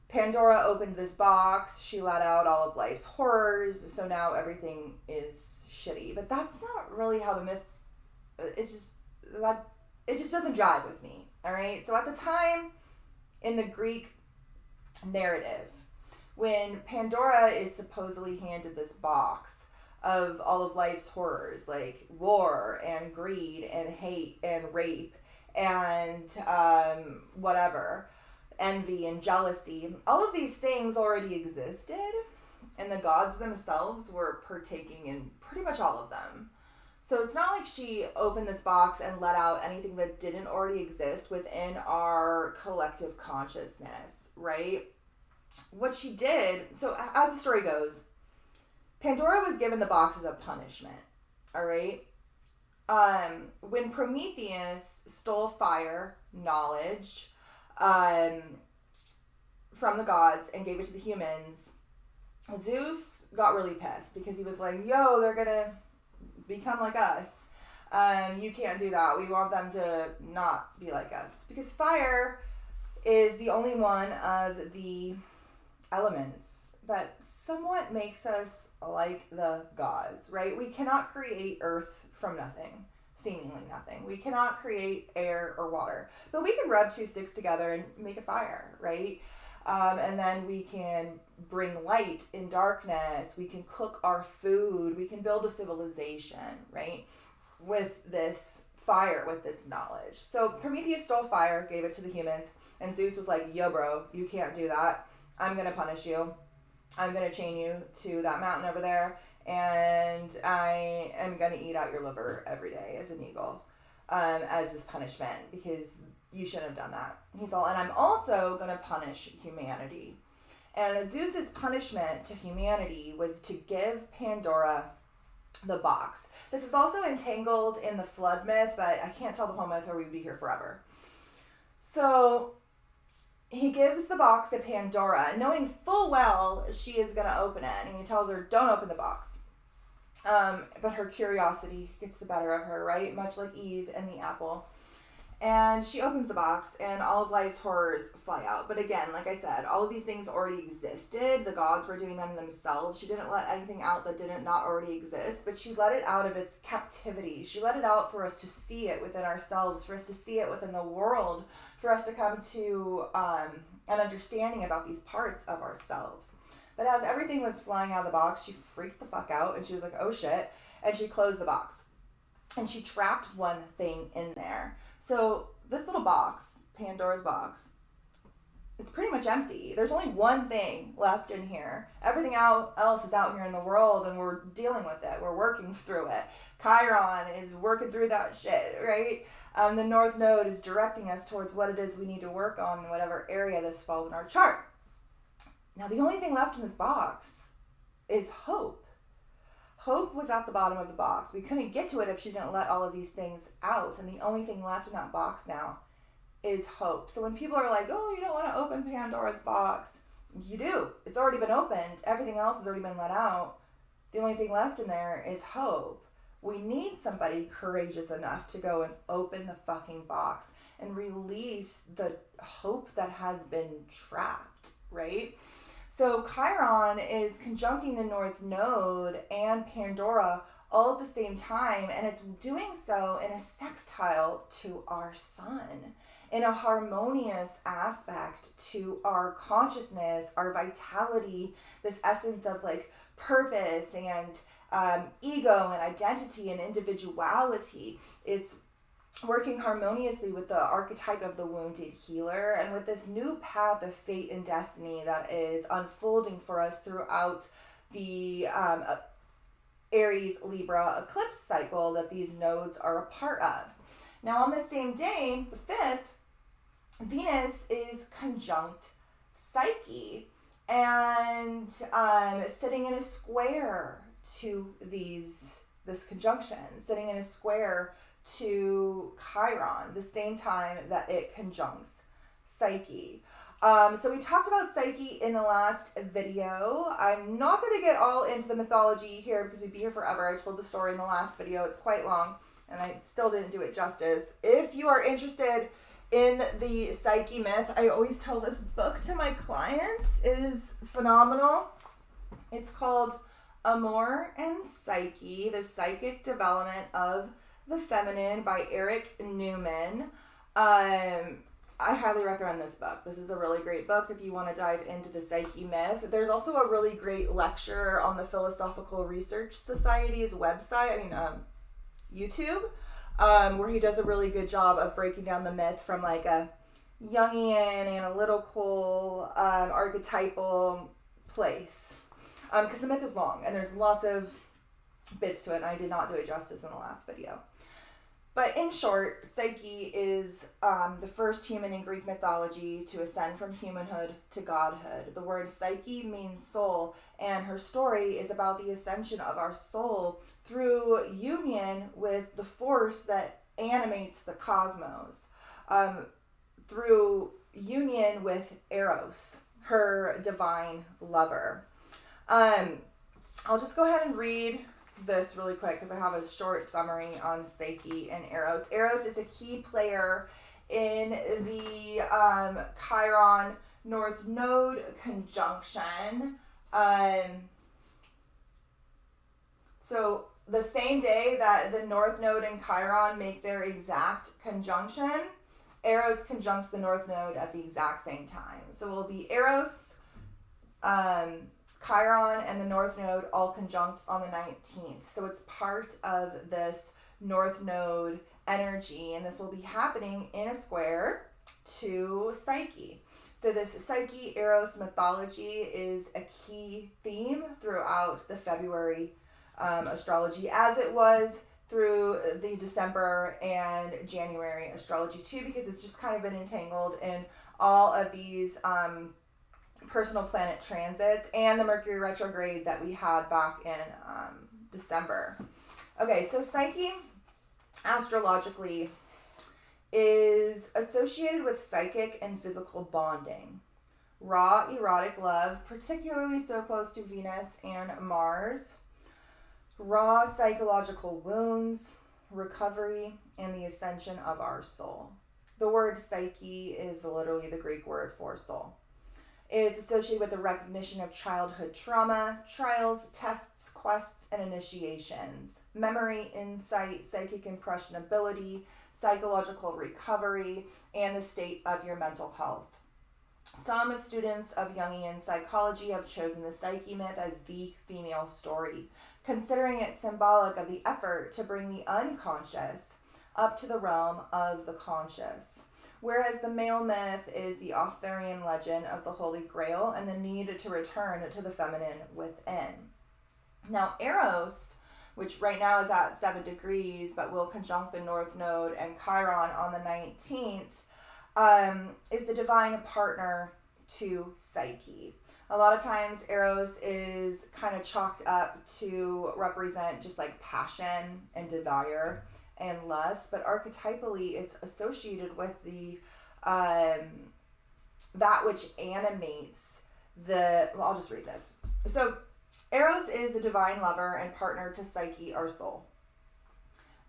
Pandora opened this box, she let out all of life's horrors, so now everything is shitty. But that's not really how the myth, it just doesn't jive with me, all right? So at the time, in the Greek narrative, when Pandora is supposedly handed this box of all of life's horrors, like war and greed and hate and rape and whatever, envy and jealousy, all of these things already existed, and the gods themselves were partaking in pretty much all of them. So it's not like she opened this box and let out anything that didn't already exist within our collective consciousness, right? What she did, so as the story goes, Pandora was given the box as a punishment, all right? When Prometheus stole fire, knowledge, from the gods and gave it to the humans, Zeus got really pissed because he was like, yo, they're gonna become like us. You can't do that. We want them to not be like us. Because fire is the only one of the elements that somewhat makes us like the gods, right? We cannot create earth from nothing, seemingly nothing. We cannot create air or water, but we can rub two sticks together and make a fire, right? And then we can bring light in darkness. We can cook our food. We can build a civilization, right? With this fire, with this knowledge. So Prometheus stole fire, gave it to the humans, and Zeus was like, yo, bro, you can't do that. I'm going to punish you. I'm going to chain you to that mountain over there, and I am going to eat out your liver every day as an eagle, as this punishment, because you shouldn't have done that. He's all, and I'm also going to punish humanity. And Zeus's punishment to humanity was to give Pandora the box. This is also entangled in the flood myth, but I can't tell the whole myth or we'd be here forever. So he gives the box to Pandora, knowing full well she is going to open it, and he tells her, don't open the box. But her curiosity gets the better of her, right? Much like Eve and the apple. And she opens the box, and all of life's horrors fly out. But again, like I said, all of these things already existed. The gods were doing them themselves. She didn't let anything out that didn't not already exist, but she let it out of its captivity. She let it out for us to see it within ourselves, for us to see it within the world, for us to come to an understanding about these parts of ourselves. But as everything was flying out of the box, she freaked the fuck out, and she was like, oh shit, and she closed the box. And she trapped one thing in there. So this little box, Pandora's box, it's pretty much empty. There's only one thing left in here. Everything else is out here in the world, and we're dealing with it. We're working through it. Chiron is working through that shit, right? The North Node is directing us towards what it is we need to work on in whatever area this falls in our chart. Now, the only thing left in this box is hope. Hope was at the bottom of the box. We couldn't get to it if she didn't let all of these things out. And the only thing left in that box now is hope. So when people are like, oh, you don't want to open Pandora's box, you do. It's already been opened. Everything else has already been let out. The only thing left in there is hope. We need somebody courageous enough to go and open the fucking box and release the hope that has been trapped, right? So Chiron is conjuncting the North Node and Pandora all at the same time, and it's doing so in a sextile to our sun, in a harmonious aspect to our consciousness, our vitality, this essence of like purpose and ego and identity and individuality. It's working harmoniously with the archetype of the wounded healer and with this new path of fate and destiny that is unfolding for us throughout the Aries Libra eclipse cycle that these nodes are a part of. Now on the same day, the 5th, Venus is conjunct Psyche and sitting in a square to this conjunction, sitting in a square to Chiron, the same time that it conjuncts Psyche. So we talked about Psyche in the last video. I'm not going to get all into the mythology here because we'd be here forever. I told the story in the last video. It's quite long and I still didn't do it justice. If you are interested in the Psyche myth, I always tell this book to my clients. It is phenomenal. It's called Amor and Psyche, The Psychic Development of the Feminine by Eric Newman. I highly recommend this book. This is a really great book if you want to dive into the Psyche myth. There's also a really great lecture on the Philosophical Research Society's website, YouTube, where he does a really good job of breaking down the myth from like a Jungian, analytical, archetypal place. Because the myth is long and there's lots of bits to it, and I did not do it justice in the last video. But in short, Psyche is the first human in Greek mythology to ascend from humanhood to godhood. The word Psyche means soul, and her story is about the ascension of our soul through union with the force that animates the cosmos, through union with Eros, her divine lover. I'll just go ahead and read this really quick because I have a short summary on Psyche and Eros. Eros is a key player in the Chiron North Node conjunction. So the same day that the North Node and Chiron make their exact conjunction, Eros conjuncts the North Node at the exact same time. So it will be Eros, Chiron, and the North Node all conjunct on the 19th. So it's part of this North Node energy, and this will be happening in a square to Psyche. So this Psyche-Eros mythology is a key theme throughout the February astrology, as it was through the December and January astrology too, because it's just kind of been entangled in all of these personal planet transits and the Mercury retrograde that we had back in December. Okay, so Psyche, astrologically, is associated with psychic and physical bonding. Raw erotic love, particularly so close to Venus and Mars. Raw psychological wounds, recovery, and the ascension of our soul. The word psyche is literally the Greek word for soul. It's associated with the recognition of childhood trauma, trials, tests, quests, and initiations, memory, insight, psychic impressionability, psychological recovery, and the state of your mental health. Some students of Jungian psychology have chosen the Psyche myth as the female story, considering it symbolic of the effort to bring the unconscious up to the realm of the conscious. Whereas the male myth is the Arthurian legend of the Holy Grail and the need to return to the feminine within. Now, Eros, which right now is at 7 degrees, but will conjunct the North Node and Chiron on the 19th, is the divine partner to Psyche. A lot of times Eros is kind of chalked up to represent just like passion and desire and lust, but archetypally it's associated with the that which animates I'll just read this. So Eros is the divine lover and partner to Psyche, our soul.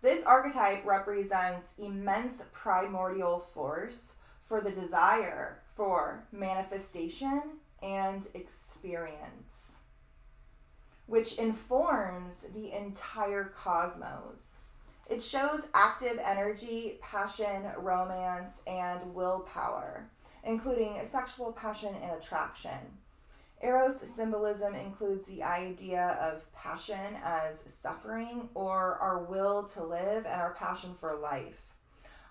This archetype represents immense primordial force for the desire for manifestation and experience, which informs the entire cosmos. It shows active energy, passion, romance, and willpower, including sexual passion and attraction. Eros symbolism includes the idea of passion as suffering, or our will to live and our passion for life.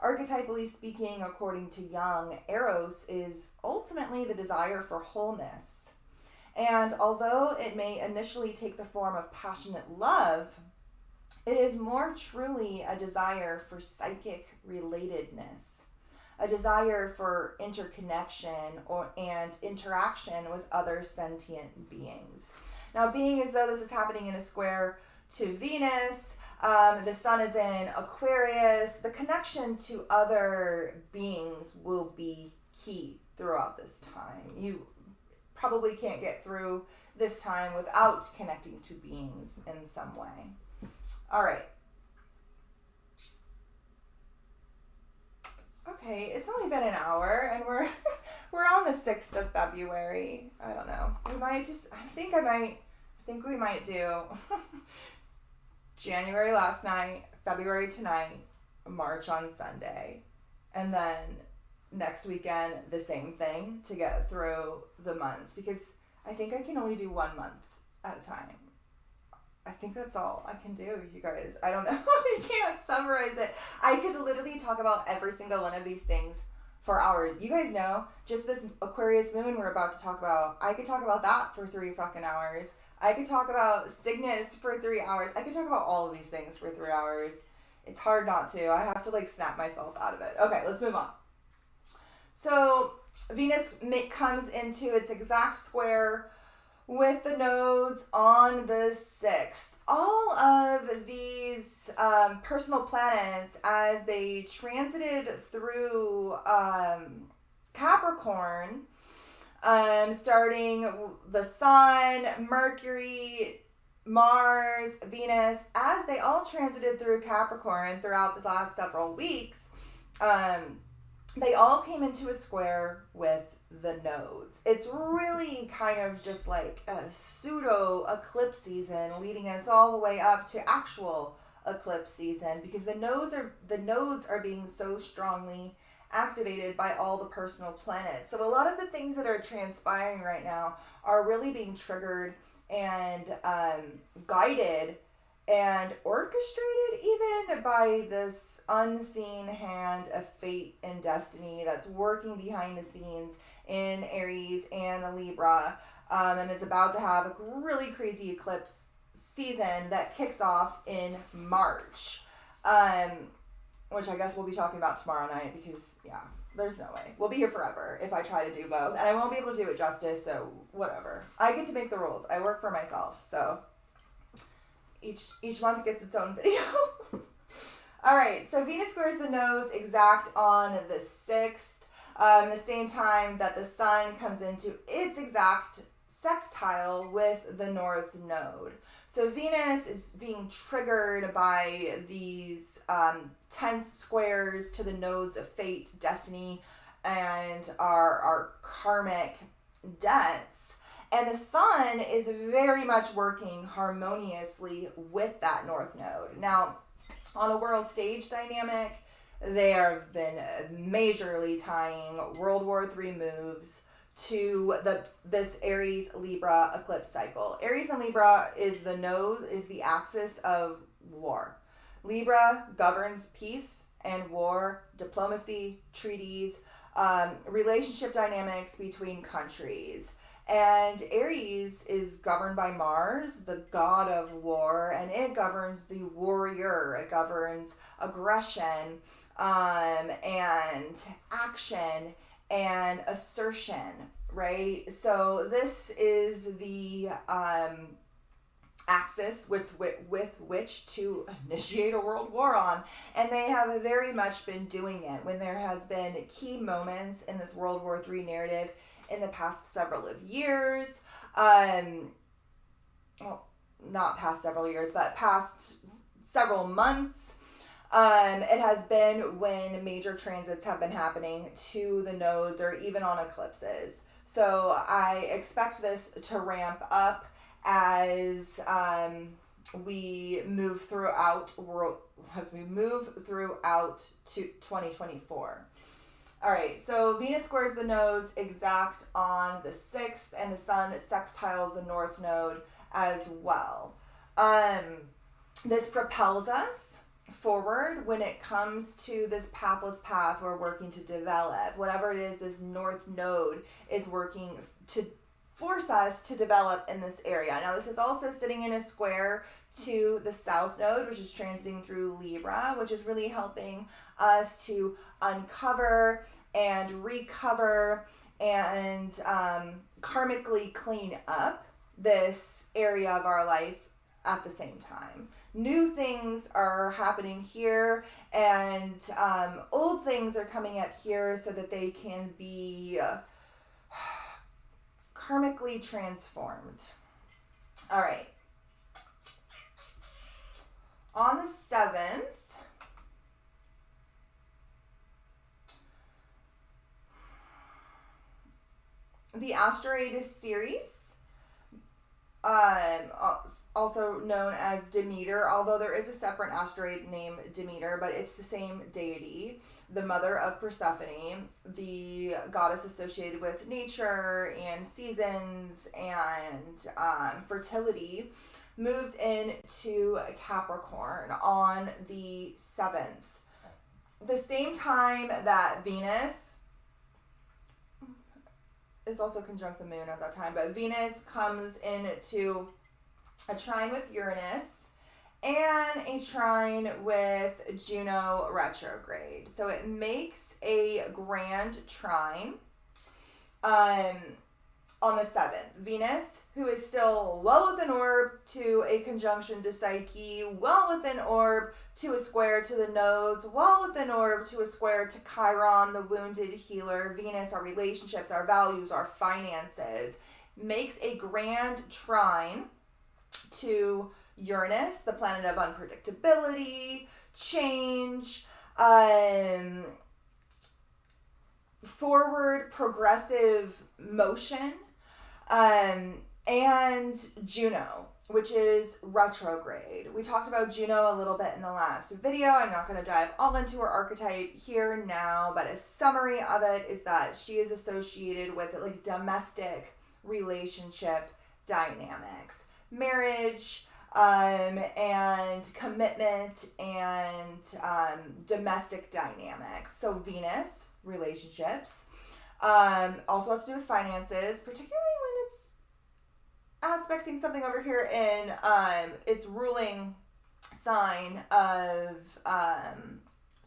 Archetypally speaking, according to Jung, Eros is ultimately the desire for wholeness. And although it may initially take the form of passionate love, it is more truly a desire for psychic relatedness, a desire for interconnection and interaction with other sentient beings. Now, being as though this is happening in a square to Venus, the sun is in Aquarius, the connection to other beings will be key throughout this time. You probably can't get through this time without connecting to beings in some way. All right. Okay, it's only been an hour, and we're on the 6th of February. I don't know. I think we might do January last night, February tonight, March on Sunday, and then next weekend the same thing to get through the months, because I think I can only do 1 month at a time. I think that's all I can do, you guys. I don't know. I can't summarize it. I could literally talk about every single one of these things for hours. You guys know, just this Aquarius moon we're about to talk about, I could talk about that for 3 fucking hours. I could talk about Cygnus for 3 hours. I could talk about all of these things for 3 hours. It's hard not to. I have to snap myself out of it. Okay, let's move on. So Venus comes into its exact square with the nodes on the 6th. All of these personal planets, as they transited through Capricorn, starting the Sun, Mercury, Mars, Venus, as they all transited through Capricorn throughout the last several weeks, they all came into a square with the nodes. It's really kind of just like a pseudo eclipse season leading us all the way up to actual eclipse season, because the nodes are being so strongly activated by all the personal planets. So a lot of the things that are transpiring right now are really being triggered and guided and orchestrated even by this unseen hand of fate and destiny that's working behind the scenes in Aries and Libra, and is about to have a really crazy eclipse season that kicks off in March, which I guess we'll be talking about tomorrow night, because there's no way. We'll be here forever if I try to do both, and I won't be able to do it justice, so whatever. I get to make the rules. I work for myself, so each month gets its own video. All right, so Venus squares the nodes exact on the 6th, the same time that the sun comes into its exact sextile with the north node. So Venus is being triggered by these tense squares to the nodes of fate, destiny, and our karmic debts. And the sun is very much working harmoniously with that north node. Now, on a world stage dynamic, they have been majorly tying World War III moves to this Aries Libra eclipse cycle. Aries and Libra is the axis of war. Libra governs peace and war, diplomacy, treaties, relationship dynamics between countries. And Aries is governed by Mars, the god of war, and it governs the warrior. It governs aggression, and action and assertion, right? So this is the axis with which to initiate a world war on. And they have very much been doing it when there has been key moments in this World War III narrative in the past several of years. Well, not past several years, but past several months. It has been when major transits have been happening to the nodes or even on eclipses. So I expect this to ramp up as we move throughout to 2024. All right, so Venus squares the nodes exact on the 6th, and the Sun sextiles the North Node as well. This propels us forward when it comes to this pathless path we're working to develop. Whatever it is, this North Node is working to force us to develop in this area. Now, this is also sitting in a square to the South Node, which is transiting through Libra, which is really helping us to uncover and recover and karmically clean up this area of our life at the same time. New things are happening here, and old things are coming up here so that they can be karmically transformed. All right. On the 7th, the asteroid Ceres, also known as Demeter, although there is a separate asteroid named Demeter, but it's the same deity, the mother of Persephone, the goddess associated with nature and seasons and fertility, moves into Capricorn on the 7th. The same time that Venus is also conjunct the moon at that time, but Venus comes into a trine with Uranus and a trine with Juno retrograde. So it makes a grand trine on the 7th. Venus, who is still well within orb to a conjunction to Psyche, well within orb to a square to the nodes, well within orb to a square to Chiron, the wounded healer. Venus, our relationships, our values, our finances, makes a grand trine to Uranus, the planet of unpredictability, change, forward progressive motion, and Juno, which is retrograde. We talked about Juno a little bit in the last video. I'm not going to dive all into her archetype here now, but a summary of it is that she is associated with like domestic relationship dynamics, marriage, and commitment and domestic dynamics. So Venus, relationships, also has to do with finances, particularly when it's aspecting something over here in its ruling sign of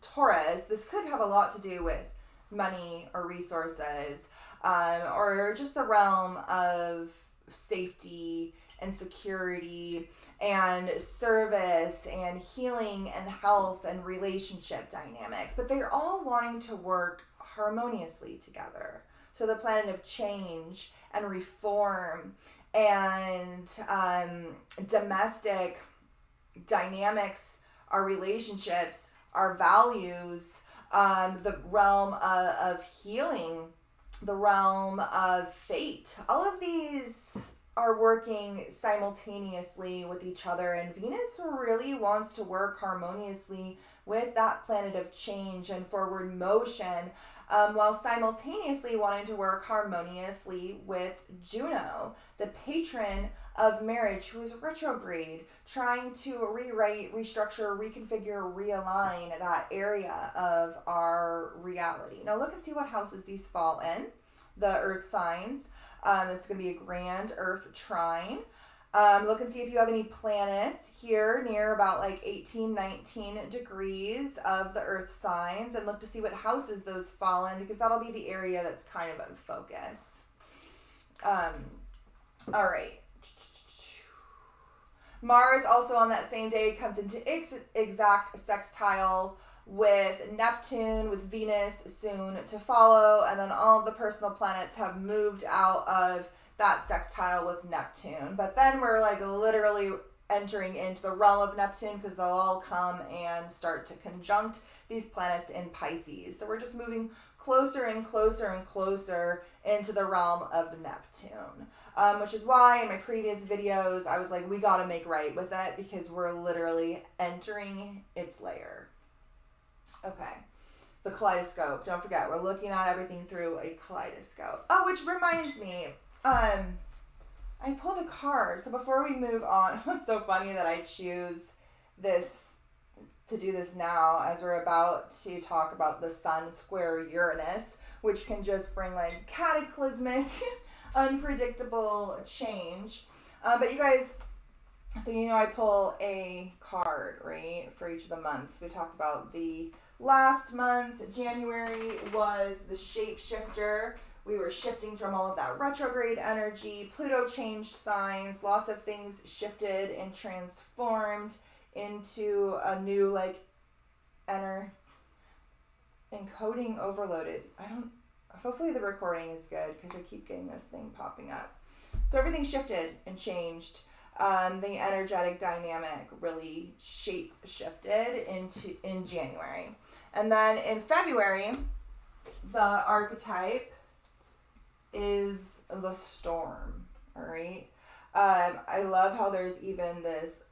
Taurus. This could have a lot to do with money or resources, or just the realm of safety and security and service and healing and health and relationship dynamics. But they're all wanting to work harmoniously together. So the planet of change and reform and domestic dynamics, our relationships, our values, the realm of healing, the realm of fate. All of these are working simultaneously with each other, and Venus really wants to work harmoniously with that planet of change and forward motion, while simultaneously wanting to work harmoniously with Juno, the patron of marriage, who is retrograde, trying to rewrite, restructure, reconfigure, realign that area of our reality. Now look and see what houses these fall in, the earth signs. It's going to be a grand earth trine. Look and see if you have any planets here near about like 18, 19 degrees of the earth signs, and look to see what houses those fall in, because that'll be the area that's kind of in focus. All right. Mars also on that same day comes into exact sextile with Neptune, with Venus soon to follow, and then all of the personal planets have moved out of that sextile with Neptune. But then we're like literally entering into the realm of Neptune because they'll all come and start to conjunct these planets in Pisces. So we're just moving closer and closer and closer into the realm of Neptune. Which is why in my previous videos, I was like, we got to make right with it because we're literally entering its layer. Okay. The kaleidoscope. Don't forget, we're looking at everything through a kaleidoscope. Oh, which reminds me, I pulled a card. So before we move on, it's so funny that I choose this to do this now as we're about to talk about the sun square Uranus, which can just bring like cataclysmic unpredictable change. But you guys, so you know I pull a card, right, for each of the months. We talked about the last month. January was the shapeshifter. We were shifting from all of that retrograde energy. Pluto changed signs. Lots of things shifted and transformed into a new like encoding overloaded. Hopefully the recording is good because I keep getting this thing popping up. So everything shifted and changed. The energetic dynamic really shape shifted in January. And then in February, the archetype is the storm. All right. I love how there's even this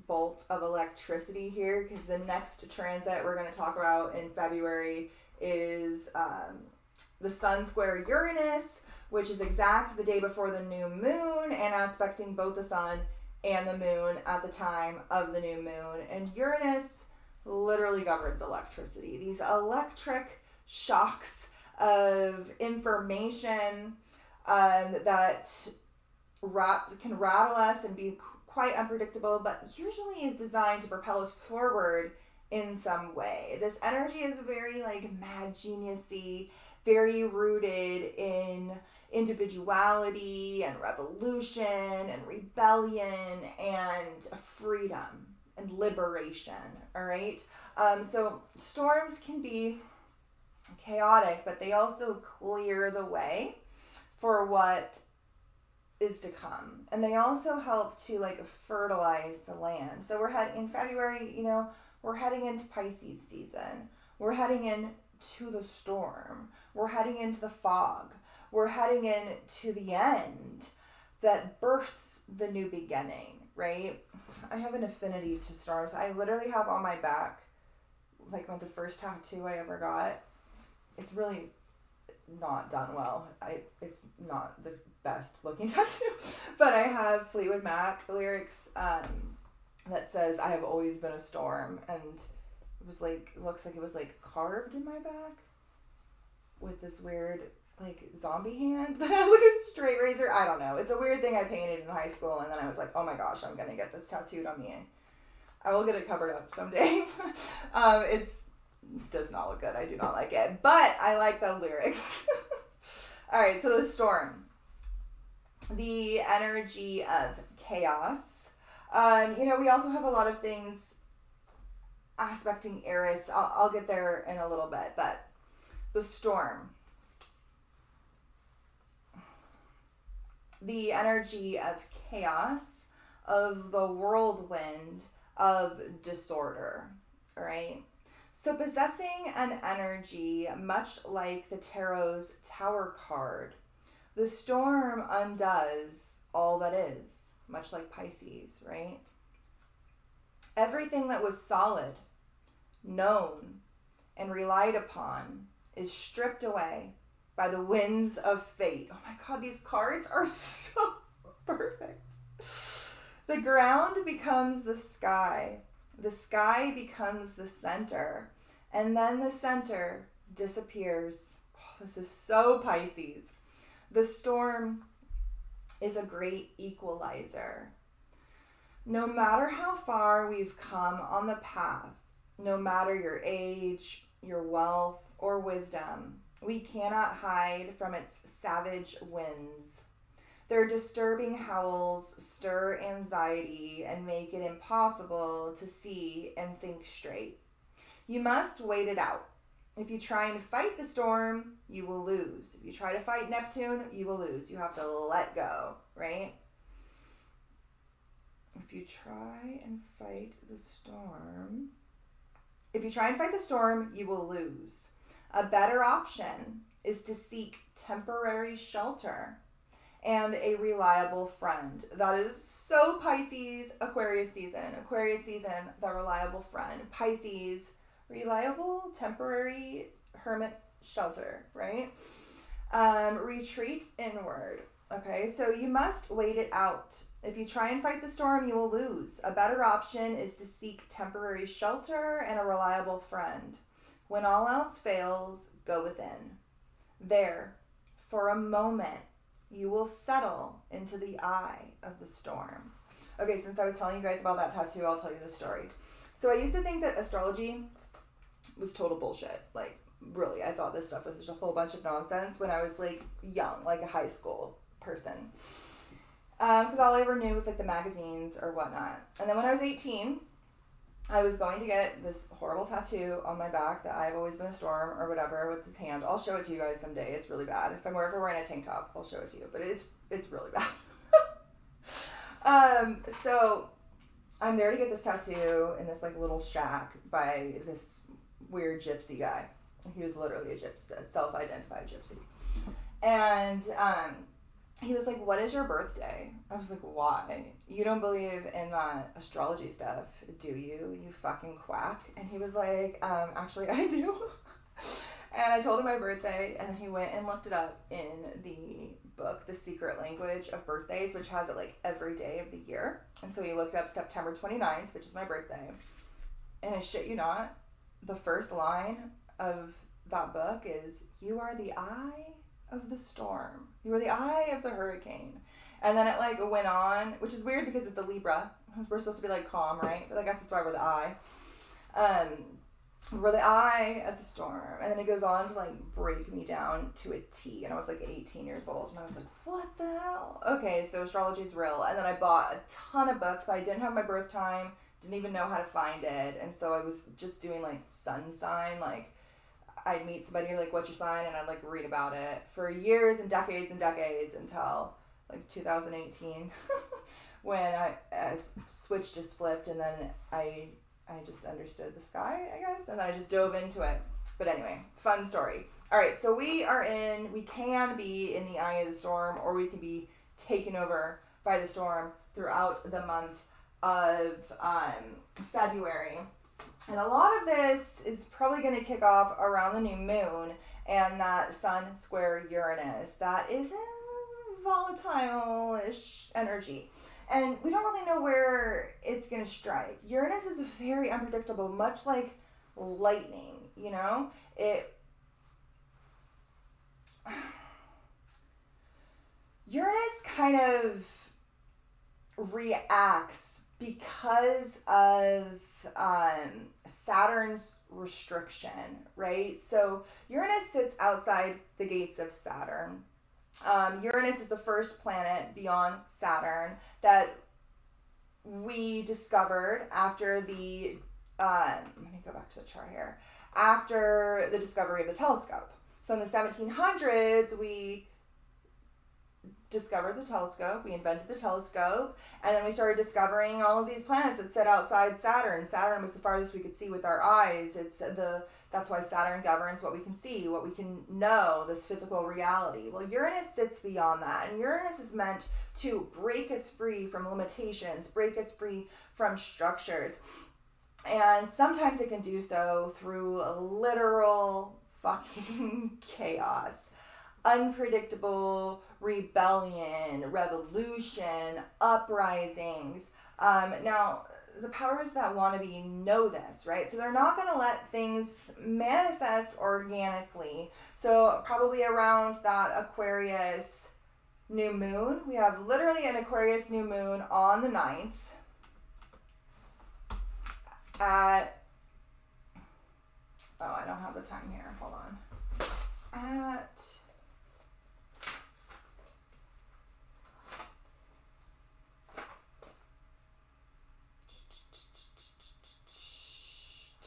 bolt of electricity here because the next transit we're going to talk about in February is the sun square Uranus, which is exact the day before the new moon and aspecting both the sun and the moon at the time of the new moon. And Uranus literally governs electricity. These electric shocks of information that can rattle us and be quite unpredictable, but usually is designed to propel us forward in some way. This energy is very like mad genius-y, very rooted in individuality and revolution and rebellion and freedom and liberation. All right. So storms can be chaotic, but they also clear the way for what is to come. And they also help to like fertilize the land. So we're heading in February, you know, we're heading into Pisces season. We're heading into the storm. We're heading into the fog. We're heading into the end that births the new beginning, right? I have an affinity to storms. I literally have on my back, like the first tattoo I ever got. It's really not done well. It's not the best looking tattoo, but I have Fleetwood Mac lyrics that says, "I have always been a storm," and it was like, it looks like it was like carved in my back with this weird like zombie hand that has like a straight razor. I don't know. It's a weird thing I painted in high school, and then I was like, oh my gosh, I'm gonna get this tattooed on me. I will get it covered up someday. It does not look good. I do not like it, but I like the lyrics. All right, so the storm, the energy of chaos. You know, we also have a lot of things aspecting Eris. I'll get there in a little bit, but the storm, the energy of chaos, of the whirlwind of disorder, right? So possessing an energy much like the tarot's Tower card, the storm undoes all that is, much like Pisces, right? Everything that was solid, known, and relied upon is stripped away by the winds of fate. Oh my God, these cards are so perfect. The ground becomes the sky becomes the center, and then the center disappears. Oh, this is so Pisces. The storm is a great equalizer. No matter how far we've come on the path, no matter your age, your wealth, or wisdom, we cannot hide from its savage winds. Their disturbing howls stir anxiety and make it impossible to see and think straight. You must wait it out. If you try and fight the storm, you will lose. If you try to fight Neptune, you will lose. You have to let go, right? If you try and fight the storm, you will lose. A better option is to seek temporary shelter and a reliable friend. That is so Pisces, Aquarius season. Aquarius season, the reliable friend. Pisces, reliable, temporary hermit shelter, right? Retreat inward. Okay, so you must wait it out. If you try and fight the storm, you will lose. A better option is to seek temporary shelter and a reliable friend. When all else fails, go within. There, for a moment, you will settle into the eye of the storm. Okay, since I was telling you guys about that tattoo, I'll tell you the story. So I used to think that astrology was total bullshit. Like, really, I thought this stuff was just a whole bunch of nonsense when I was, like, young, like a high school person. Because all I ever knew was, like, the magazines or whatnot. And then when I was 18, I was going to get this horrible tattoo on my back that I've always been a storm or whatever with this hand. I'll show it to you guys someday. It's really bad. If I'm ever wearing a tank top, I'll show it to you. But it's really bad. So I'm there to get this tattoo in this like little shack by this weird gypsy guy. He was literally a gypsy, a self-identified gypsy. And he was like, "What is your birthday?" I was like, "Why? You don't believe in that astrology stuff, do you? You fucking quack." And he was like, "Actually, I do." And I told him my birthday, and then he went and looked it up in the book, The Secret Language of Birthdays, which has it like every day of the year. And so he looked up September 29th, which is my birthday. And I shit you not, the first line of that book is, "You are the eye of the storm. You are the eye of the hurricane." And then it like went on, which is weird because it's a Libra. We're supposed to be like calm, right? But I guess that's why we're the eye. We're the eye of the storm. And then it goes on to like break me down to a T. And I was like 18 years old. And I was like, what the hell? Okay, so astrology is real. And then I bought a ton of books, but I didn't have my birth time. Didn't even know how to find it. And so I was just doing like sun sign, like I'd meet somebody like, "What's your sign?" And I'd like read about it for years and decades until like 2018 when I switch just flipped, and then I just understood the sky, I guess, and I just dove into it. But anyway, fun story. All right, so we can be in the eye of the storm, or we can be taken over by the storm throughout the month of February. And a lot of this is probably going to kick off around the new moon and that Sun square Uranus. That is a volatile-ish energy. And we don't really know where it's going to strike. Uranus is very unpredictable, much like lightning, you know? Uranus kind of reacts because of Saturn's restriction, right? So Uranus sits outside the gates of Saturn. Uranus is the first planet beyond Saturn that we discovered after the, let me go back to the chart here, after the discovery of the telescope. So in the 1700s, we discovered the telescope, we invented the telescope, and then we started discovering all of these planets that sit outside Saturn. Saturn was the farthest we could see with our eyes. That's why Saturn governs what we can see, what we can know, this physical reality. Well, Uranus sits beyond that, and Uranus is meant to break us free from limitations, break us free from structures. And sometimes it can do so through a literal fucking chaos. Unpredictable rebellion, revolution, uprisings. Now, the powers that want to be know this, right? So they're not going to let things manifest organically. So probably around that Aquarius new moon, we have literally an Aquarius new moon on the 9th at, oh, I don't have the time here. Hold on. At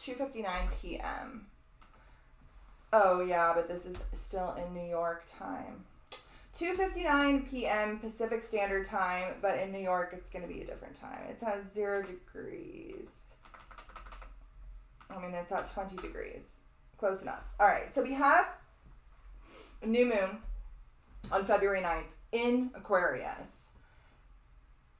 2:59 p.m. Oh, yeah, but this is still in New York time. 2:59 p.m. Pacific Standard Time, but in New York, it's going to be a different time. It's at 0 degrees. I mean, it's at 20 degrees. Close enough. All right, so we have a new moon on February 9th in Aquarius,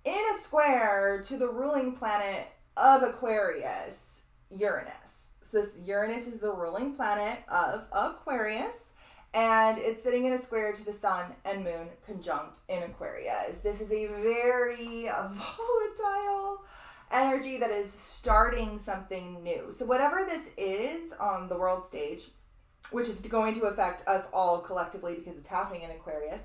in a square to the ruling planet of Aquarius, Uranus. So this Uranus is the ruling planet of Aquarius, and it's sitting in a square to the sun and moon conjunct in Aquarius. This is a very volatile energy that is starting something new. So whatever this is on the world stage, which is going to affect us all collectively because it's happening in Aquarius,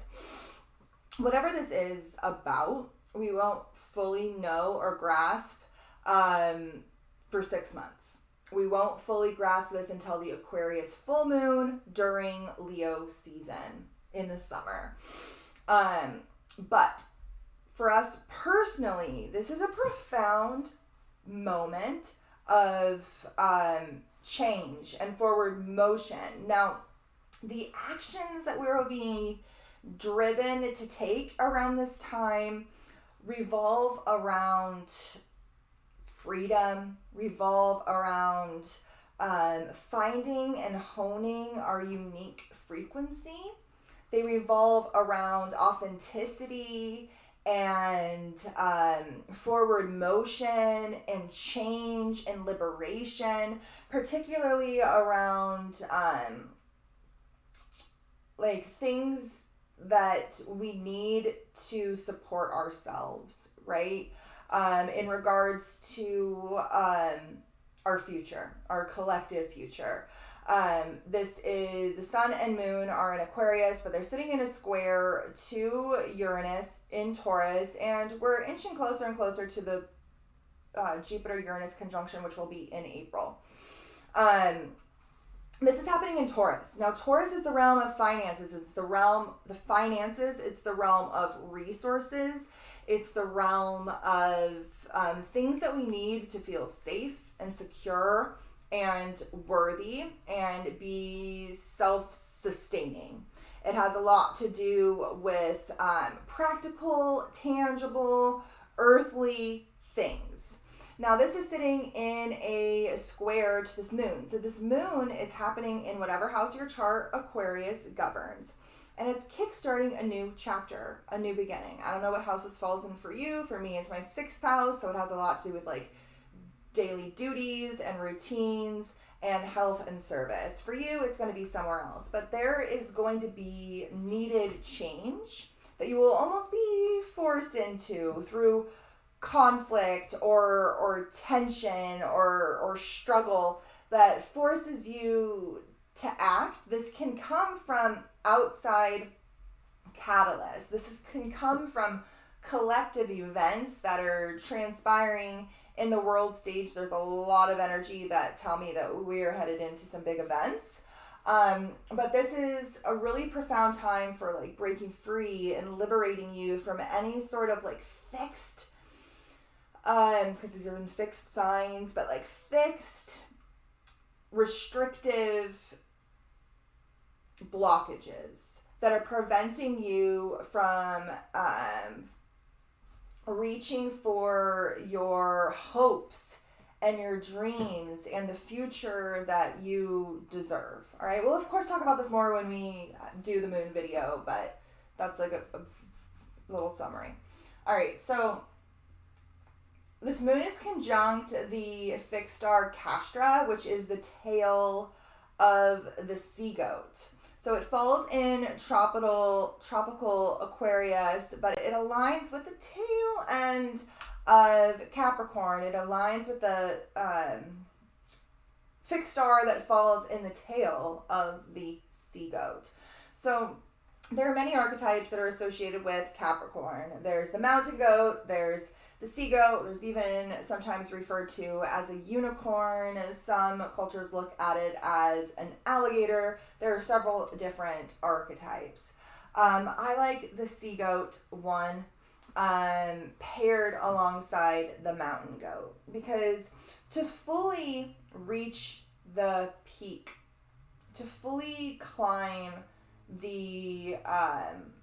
whatever this is about, we won't fully know or grasp for 6 months. We won't fully grasp this until the Aquarius full moon during Leo season in the summer. But for us personally, this is a profound moment of change and forward motion. Now, the actions that we will be driven to take around this time revolve around freedom, revolve around finding and honing our unique frequency. They revolve around authenticity and forward motion and change and liberation, particularly around like things that we need to support ourselves, right? In regards to our future, our collective future. This is the sun and moon are in Aquarius, but they're sitting in a square to Uranus in Taurus, and we're inching closer and closer to the Jupiter-Uranus conjunction, which will be in April. This is happening in Taurus. Now, Taurus is the realm of finances. It's the realm, the finances. It's the realm of resources. It's the realm of things that we need to feel safe and secure and worthy and be self-sustaining. It has a lot to do with practical, tangible, earthly things. Now, this is sitting in a square to this moon. So this moon is happening in whatever house your chart Aquarius governs. And it's kickstarting a new chapter, a new beginning. I don't know what house this falls in for you. For me, it's my 6th house. So it has a lot to do with like daily duties and routines and health and service. For you, it's going to be somewhere else. But there is going to be needed change that you will almost be forced into through conflict or tension or struggle that forces you to act. This can come from outside catalysts. Can come from collective events that are transpiring in the world stage. There's a lot of energy that tell me that we're headed into some big events. But this is a really profound time for like breaking free and liberating you from any sort of like fixed, because these are in fixed signs, but like fixed, restrictive blockages that are preventing you from reaching for your hopes and your dreams and the future that you deserve. All right. We'll of course talk about this more when we do the moon video, but that's like a little summary. All right. So this moon is conjunct the fixed star Castra, which is the tail of the sea goat. So it falls in tropical Aquarius, but it aligns with the tail end of Capricorn. It aligns with the fixed star that falls in the tail of the sea goat. So there are many archetypes that are associated with Capricorn. There's the mountain goat, there's the sea goat, there's even sometimes referred to as a unicorn. Some cultures look at it as an alligator. There are several different archetypes. I like the sea goat one paired alongside the mountain goat because To fully reach the peak, to fully climb the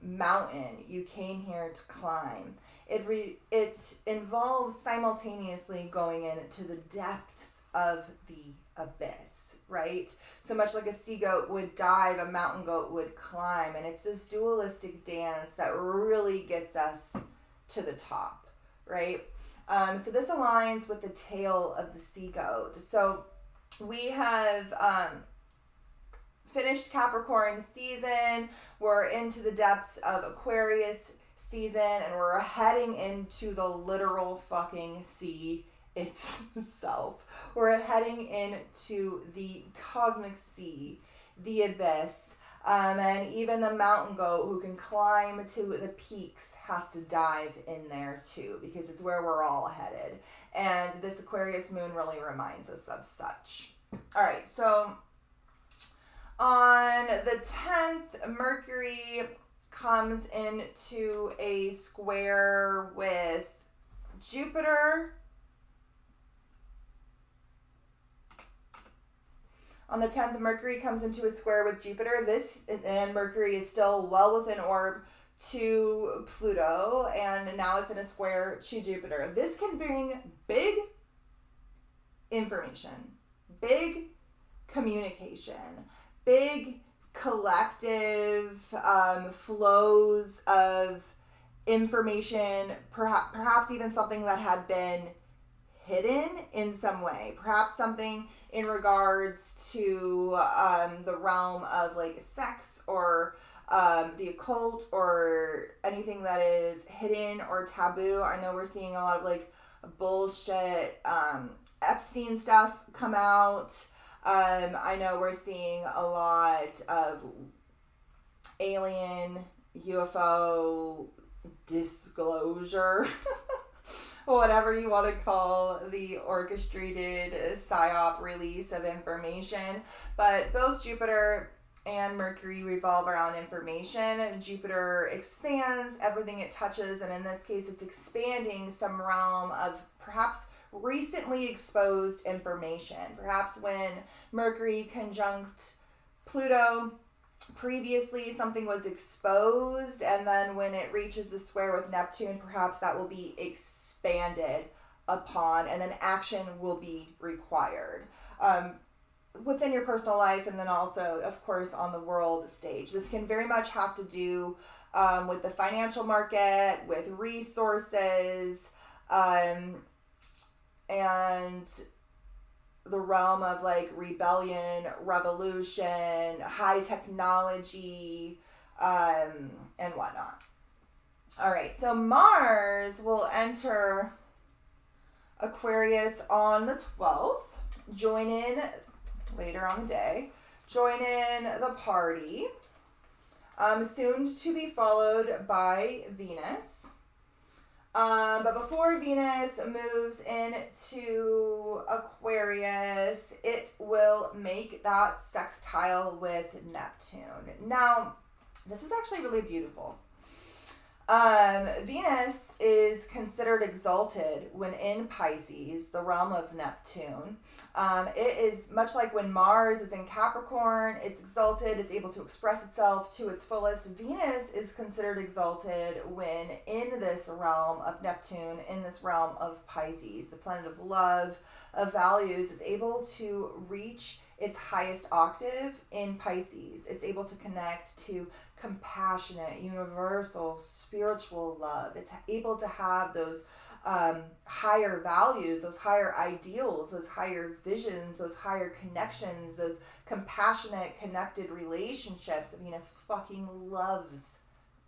mountain you came here to climb, it involves simultaneously going into the depths of the abyss, right? So much like a sea goat would dive, a mountain goat would climb, and it's this dualistic dance that really gets us to the top, right? So this aligns with the tail of the sea goat. So we have finished Capricorn season. We're into the depths of Aquarius season, and we're heading into the literal fucking sea itself. We're heading into the cosmic sea, the abyss. And even the mountain goat who can climb to the peaks has to dive in there too, because it's where we're all headed. And this Aquarius moon really reminds us of such. All right, so on the 10th, Mercury comes into a square with Jupiter. On the 10th, Mercury comes into a square with Jupiter. And Mercury is still well within orb to Pluto, and now it's in a square to Jupiter. This can bring big information, big communication, big collective flows of information, perhaps even something that had been hidden in some way, perhaps something in regards to the realm of like sex or the occult or anything that is hidden or taboo. I know we're seeing a lot of like bullshit Epstein stuff come out. I know we're seeing a lot of alien UFO disclosure, whatever you want to call the orchestrated psyop release of information. But both Jupiter and Mercury revolve around information. Jupiter expands everything it touches, and in this case, it's expanding some realm of perhaps recently exposed information. Perhaps when Mercury conjunct Pluto, previously something was exposed, and then when it reaches the square with Neptune, perhaps that will be expanded upon, and then action will be required within your personal life, and then also, of course, on the world stage. This can very much have to do with the financial market, with resources, and the realm of like rebellion, revolution, high technology, and whatnot. All right, so Mars will enter Aquarius on the 12th, join in later on the day, join in the party, soon to be followed by Venus. But before Venus moves into Aquarius, it will make that sextile with Neptune. Now, this is actually really beautiful. Venus is considered exalted when in Pisces, the realm of Neptune. It is much like when Mars is in Capricorn, it's exalted, it's able to express itself to its fullest. Venus is considered exalted when in this realm of Neptune, in this realm of Pisces. The planet of love, of values, is able to reach its highest octave in Pisces. It's able to connect to compassionate, universal, spiritual love. It's able to have those higher values, those higher ideals, those higher visions, those higher connections, those compassionate, connected relationships. Venus fucking loves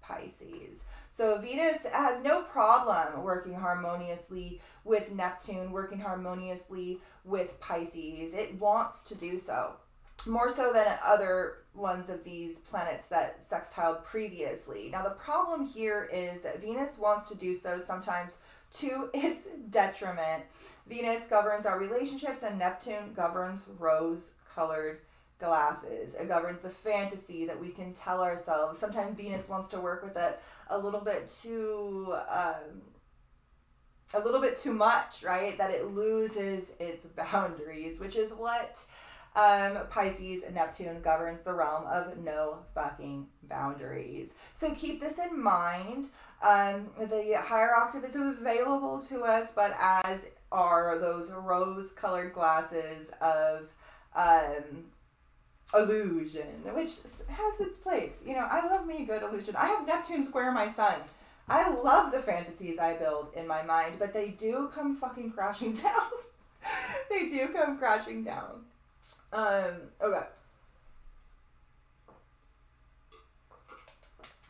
Pisces. So Venus has no problem working harmoniously with Neptune, working harmoniously with Pisces. It wants to do so. More so than other ones of these planets that sextiled previously. Now the problem here is that Venus wants to do so sometimes to its detriment. Venus governs our relationships and Neptune governs rose-colored glasses. It governs the fantasy that we can tell ourselves. Sometimes Venus wants to work with it a little bit too a little bit too much, right? That it loses its boundaries, which is what Pisces and Neptune governs, the realm of no fucking boundaries. So keep this in mind. The higher octave is available to us, but as are those rose-colored glasses of illusion, which has its place. You know, I love me a good illusion. I have Neptune square my sun. I love the fantasies I build in my mind, but they do come fucking crashing down. They do come crashing down. Okay.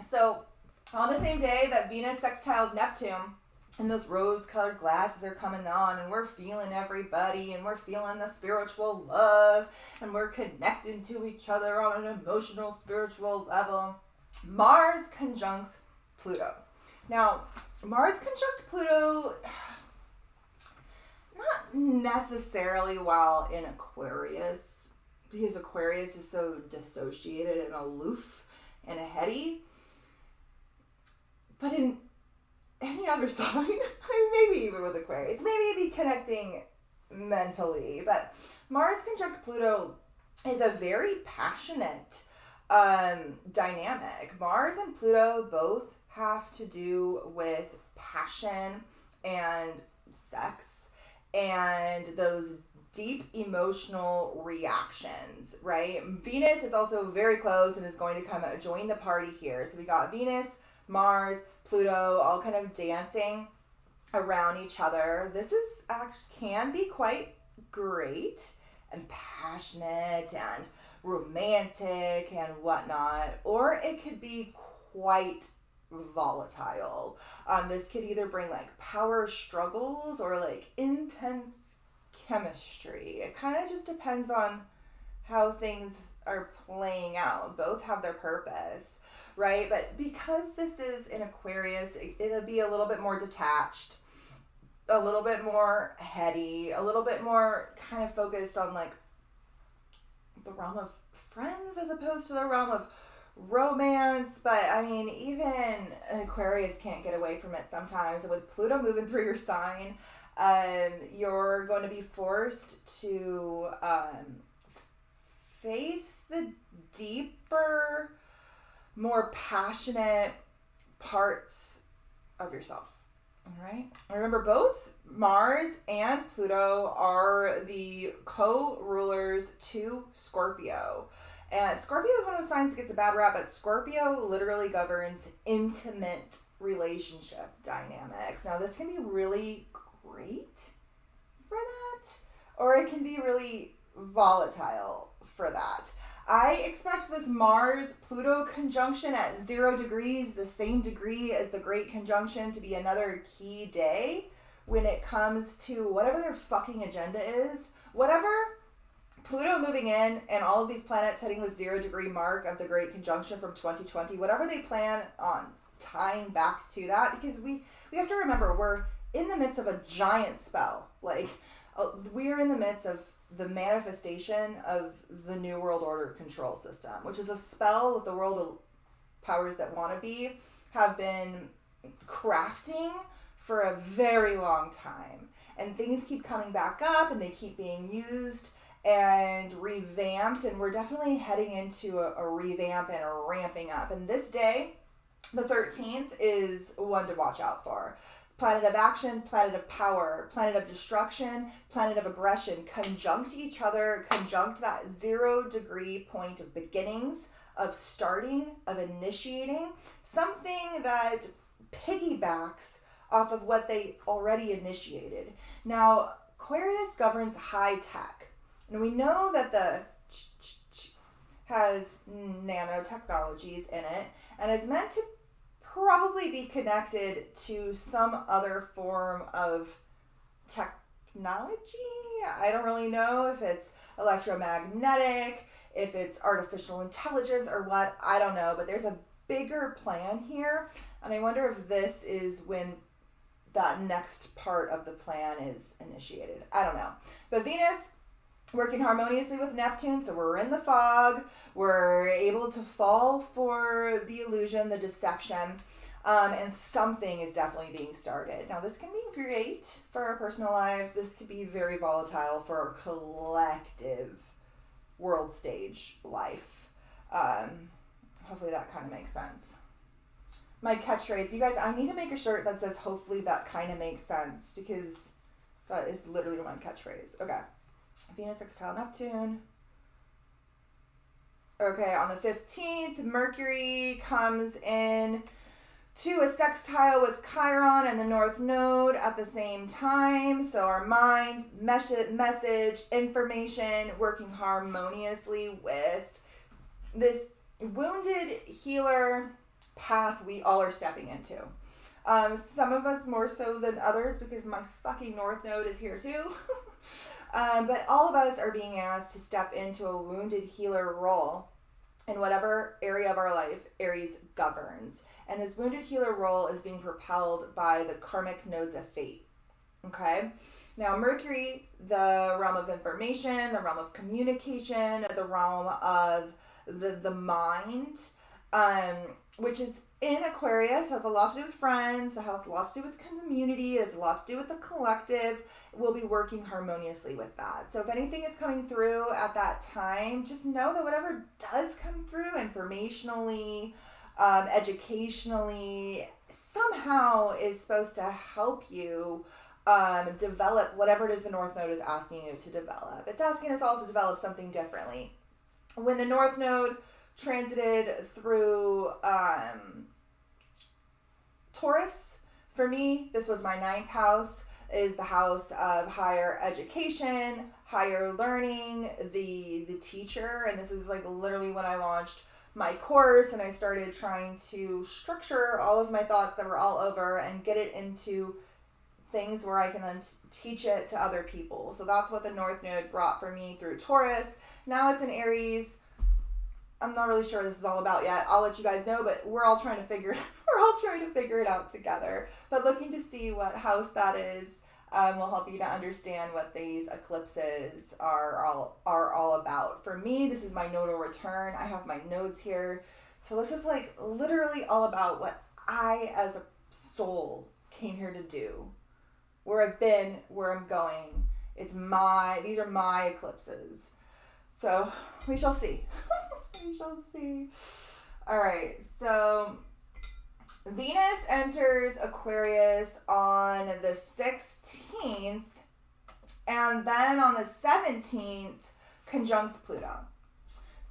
So, on the same day that Venus sextiles Neptune, and those rose-colored glasses are coming on, and we're feeling everybody, and we're feeling the spiritual love, and we're connecting to each other on an emotional, spiritual level, Mars conjuncts Pluto. Now, Mars conjunct Pluto, not necessarily while in Aquarius, because Aquarius is so dissociated and aloof and heady, but in any other sign, maybe even with Aquarius, maybe be connecting mentally, but Mars conjunct Pluto is a very passionate dynamic. Mars and Pluto both have to do with passion and sex and those deep emotional reactions, right? Venus is also very close and is going to come join the party here. So we got Venus, Mars, Pluto, all kind of dancing around each other. This is can be quite great and passionate and romantic and whatnot, or it could be quite volatile. This could either bring like power struggles or like intense chemistry. It kind of just depends on how things are playing out. Both have their purpose, right? But because this is in Aquarius, it'll be a little bit more detached, a little bit more heady, a little bit more kind of focused on like the realm of friends as opposed to the realm of romance. But I mean, even an Aquarius can't get away from it sometimes. And with Pluto moving through your sign, you're going to be forced to face the deeper, more passionate parts of yourself. All right. Remember, both Mars and Pluto are the co-rulers to Scorpio. And Scorpio is one of the signs that gets a bad rap, but Scorpio literally governs intimate relationship dynamics. Now, this can be really great for that, or it can be really volatile for that. I expect this Mars-Pluto conjunction at 0 degrees, the same degree as the Great Conjunction, to be another key day when it comes to whatever their fucking agenda is. Whatever Pluto moving in and all of these planets hitting the 0 degree mark of the Great Conjunction from 2020, whatever they plan on tying back to that, because we have to remember we're in the midst of a giant spell. Like, we are in the midst of the manifestation of the New World Order control system, which is a spell that the world powers that want to be have been crafting for a very long time. And things keep coming back up and they keep being used and revamped, and we're definitely heading into a revamp and a ramping up. And this day, the 13th, is one to watch out for. Planet of action, planet of power, planet of destruction, planet of aggression, conjunct each other, conjunct that 0 degree point of beginnings, of starting, of initiating, something that piggybacks off of what they already initiated. Now, Aquarius governs high tech, and we know that the has nanotechnologies in it, and is meant to probably be connected to some other form of technology. I don't really know if it's electromagnetic, if it's artificial intelligence or what, I don't know, but there's a bigger plan here, and I wonder if this is when that next part of the plan is initiated. I don't know. But Venus working harmoniously with Neptune, so we're in the fog, we're able to fall for the illusion, the deception. And something is definitely being started. Now, this can be great for our personal lives. This could be very volatile for our collective world stage life. Hopefully that kind of makes sense. My catchphrase, you guys, I need to make a shirt that says hopefully that kind of makes sense, because that is literally my catchphrase. Okay. Venus sextile Neptune. Okay, on the 15th, Mercury comes in to a sextile with Chiron and the North Node at the same time. So our mind, message, information working harmoniously with this wounded healer path we all are stepping into. Some of us more so than others, because my fucking North Node is here too. But all of us are being asked to step into a wounded healer role in whatever area of our life Aries governs. And this wounded healer role is being propelled by the karmic nodes of fate. Okay? Now, Mercury, the realm of information, the realm of communication, the realm of the mind, which is in Aquarius, has a lot to do with friends, it has a lot to do with community, it has a lot to do with the collective. We'll be working harmoniously with that. So if anything is coming through at that time, just know that whatever does come through informationally, educationally, somehow is supposed to help you develop whatever it is the North Node is asking you to develop. It's asking us all to develop something differently. When the North Node transited through Taurus, for me, this was my 9th house, is the house of higher education, higher learning, the teacher. And this is like literally when I launched my course and I started trying to structure all of my thoughts that were all over and get it into things where I can teach it to other people. So that's what the North Node brought for me through Taurus. Now it's in Aries. I'm not really sure what this is all about yet. I'll let you guys know, but we're all trying to figure it out together. But looking to see what house that is will help you to understand what these eclipses are all about. For me, this is my nodal return. I have my nodes here. So this is like literally all about what I as a soul came here to do. Where I've been, where I'm going. These are my eclipses. So we shall see. We shall see. All right, so Venus enters Aquarius on the 16th, and then on the 17th conjuncts Pluto.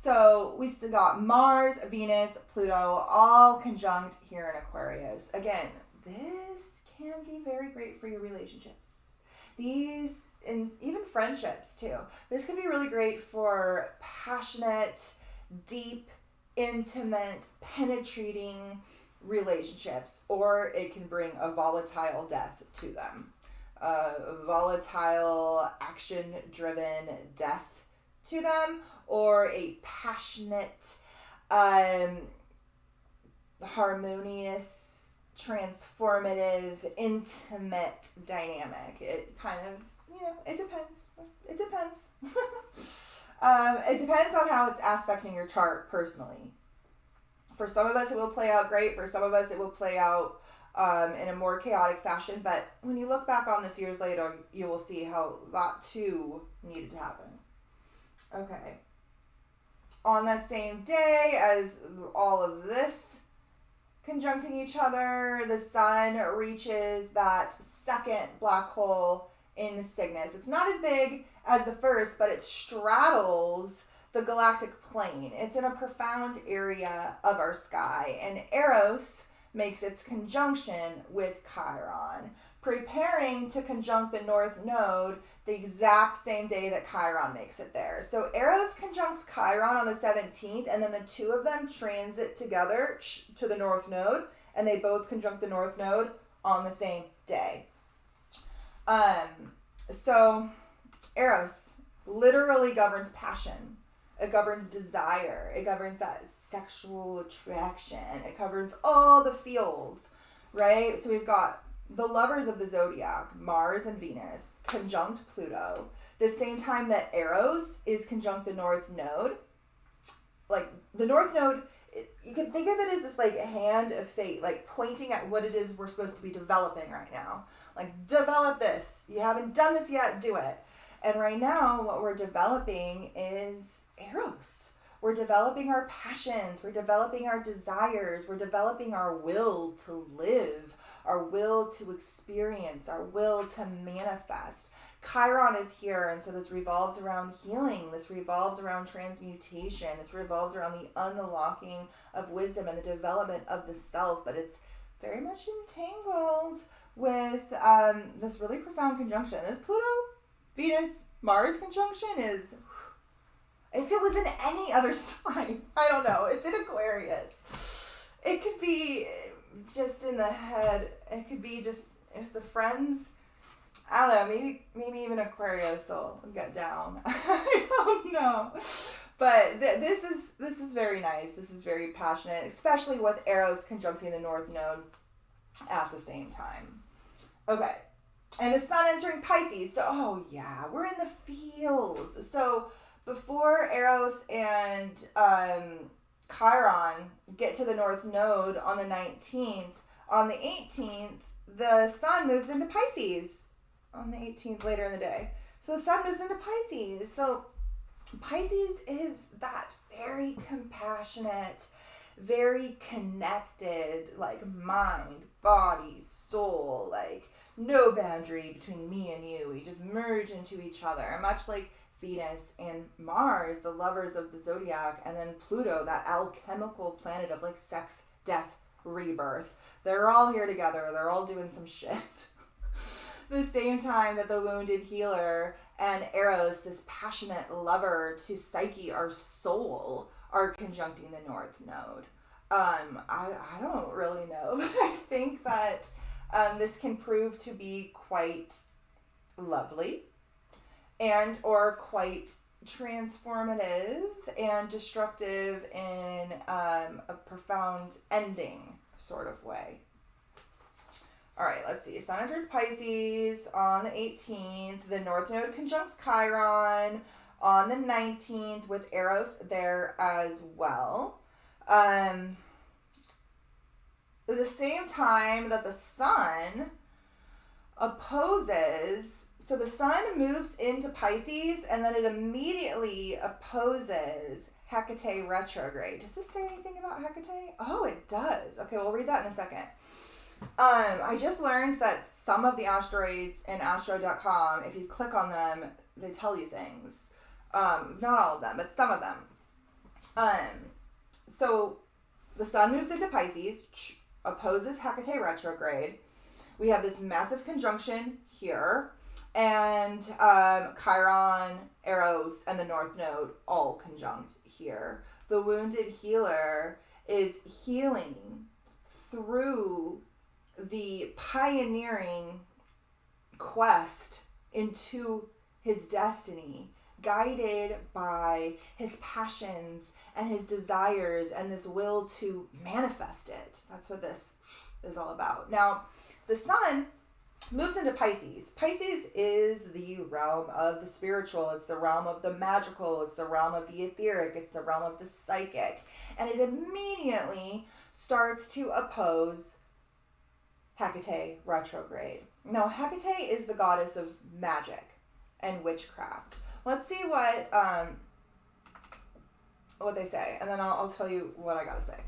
So we still got Mars, Venus, Pluto, all conjunct here in Aquarius. Again, this can be very great for your relationships. These, and even friendships too. This can be really great for passionate, deep, intimate, penetrating relationships, or it can bring a volatile death to them. A volatile, action-driven death to them, or a passionate, harmonious, transformative, intimate dynamic. It kind of, it depends. It depends. It depends on how it's aspecting your chart personally. For some of us, it will play out great. For some of us, it will play out in a more chaotic fashion. But when you look back on this years later, you will see how that too needed to happen. Okay. On that same day as all of this conjuncting each other, the sun reaches that second black hole in Cygnus. It's not as big as the first, but it straddles the galactic plane. It's in a profound area of our sky, and Eros makes its conjunction with Chiron, preparing to conjunct the North Node the exact same day that Chiron makes it there. So Eros conjuncts Chiron on the 17th, and then the two of them transit together to the North Node, and they both conjunct the North Node on the same day. So Eros literally governs passion. It governs desire. It governs that sexual attraction. It governs all the feels, right? So we've got the lovers of the zodiac, Mars and Venus, conjunct Pluto. The same time that Eros is conjunct the North Node. Like, the North Node you can think of it as this like hand of fate, like pointing at what it is we're supposed to be developing right now. Like, develop this. You haven't done this yet, do it. And right now, what we're developing is Eros. We're developing our passions. We're developing our desires. We're developing our will to live, our will to experience, our will to manifest. Chiron is here, and so this revolves around healing. This revolves around transmutation. This revolves around the unlocking of wisdom and the development of the self, but it's very much entangled with this really profound conjunction. This Pluto, Venus, Mars conjunction is, if it was in any other sign, I don't know, it's in Aquarius. It could be just in the head. It could be just, if the friends, I don't know, maybe even Aquarius will get down. I don't know. But this is very nice. This is very passionate, especially with Eros conjuncting the North Node at the same time. Okay. And the sun entering Pisces. So, oh yeah, we're in the feels. So before Eros and Chiron get to the North Node on the 19th, on the 18th, the sun moves into Pisces. On the 18th, later in the day. So the sun moves into Pisces. So Pisces is that very compassionate, very connected, like mind, body, soul, like no boundary between me and you. We just merge into each other. Much like Venus and Mars, the lovers of the zodiac, and then Pluto, that alchemical planet of like sex, death, rebirth. They're all here together. They're all doing some shit. The same time that the wounded healer and Eros, this passionate lover to Psyche, our soul, are conjuncting the North Node. I don't really know, but I think that this can prove to be quite lovely and or quite transformative and destructive in a profound ending sort of way. All right, let's see. Sun enters Pisces on the 18th. The North Node conjuncts Chiron on the 19th with Eros there as well. The same time that the sun opposes, so the sun moves into Pisces and then it immediately opposes Hecate retrograde. Does this say anything about Hecate? Oh, it does. Okay, we'll read that in a second. I just learned that some of the asteroids in astro.com, if you click on them, they tell you things. Not all of them, but some of them. So the sun moves into Pisces, opposes Hecate retrograde. We have this massive conjunction here, and Chiron, Eros, and the North Node all conjunct here. The wounded healer is healing through the pioneering quest into his destiny, guided by his passions and his desires and this will to manifest it. That's what this is all about. Now, the sun moves into Pisces. Pisces is the realm of the spiritual. It's the realm of the magical. It's the realm of the etheric. It's the realm of the psychic. And it immediately starts to oppose Hecate retrograde. Now, Hecate is the goddess of magic and witchcraft. Let's see what they say, and then I'll tell you what I gotta say.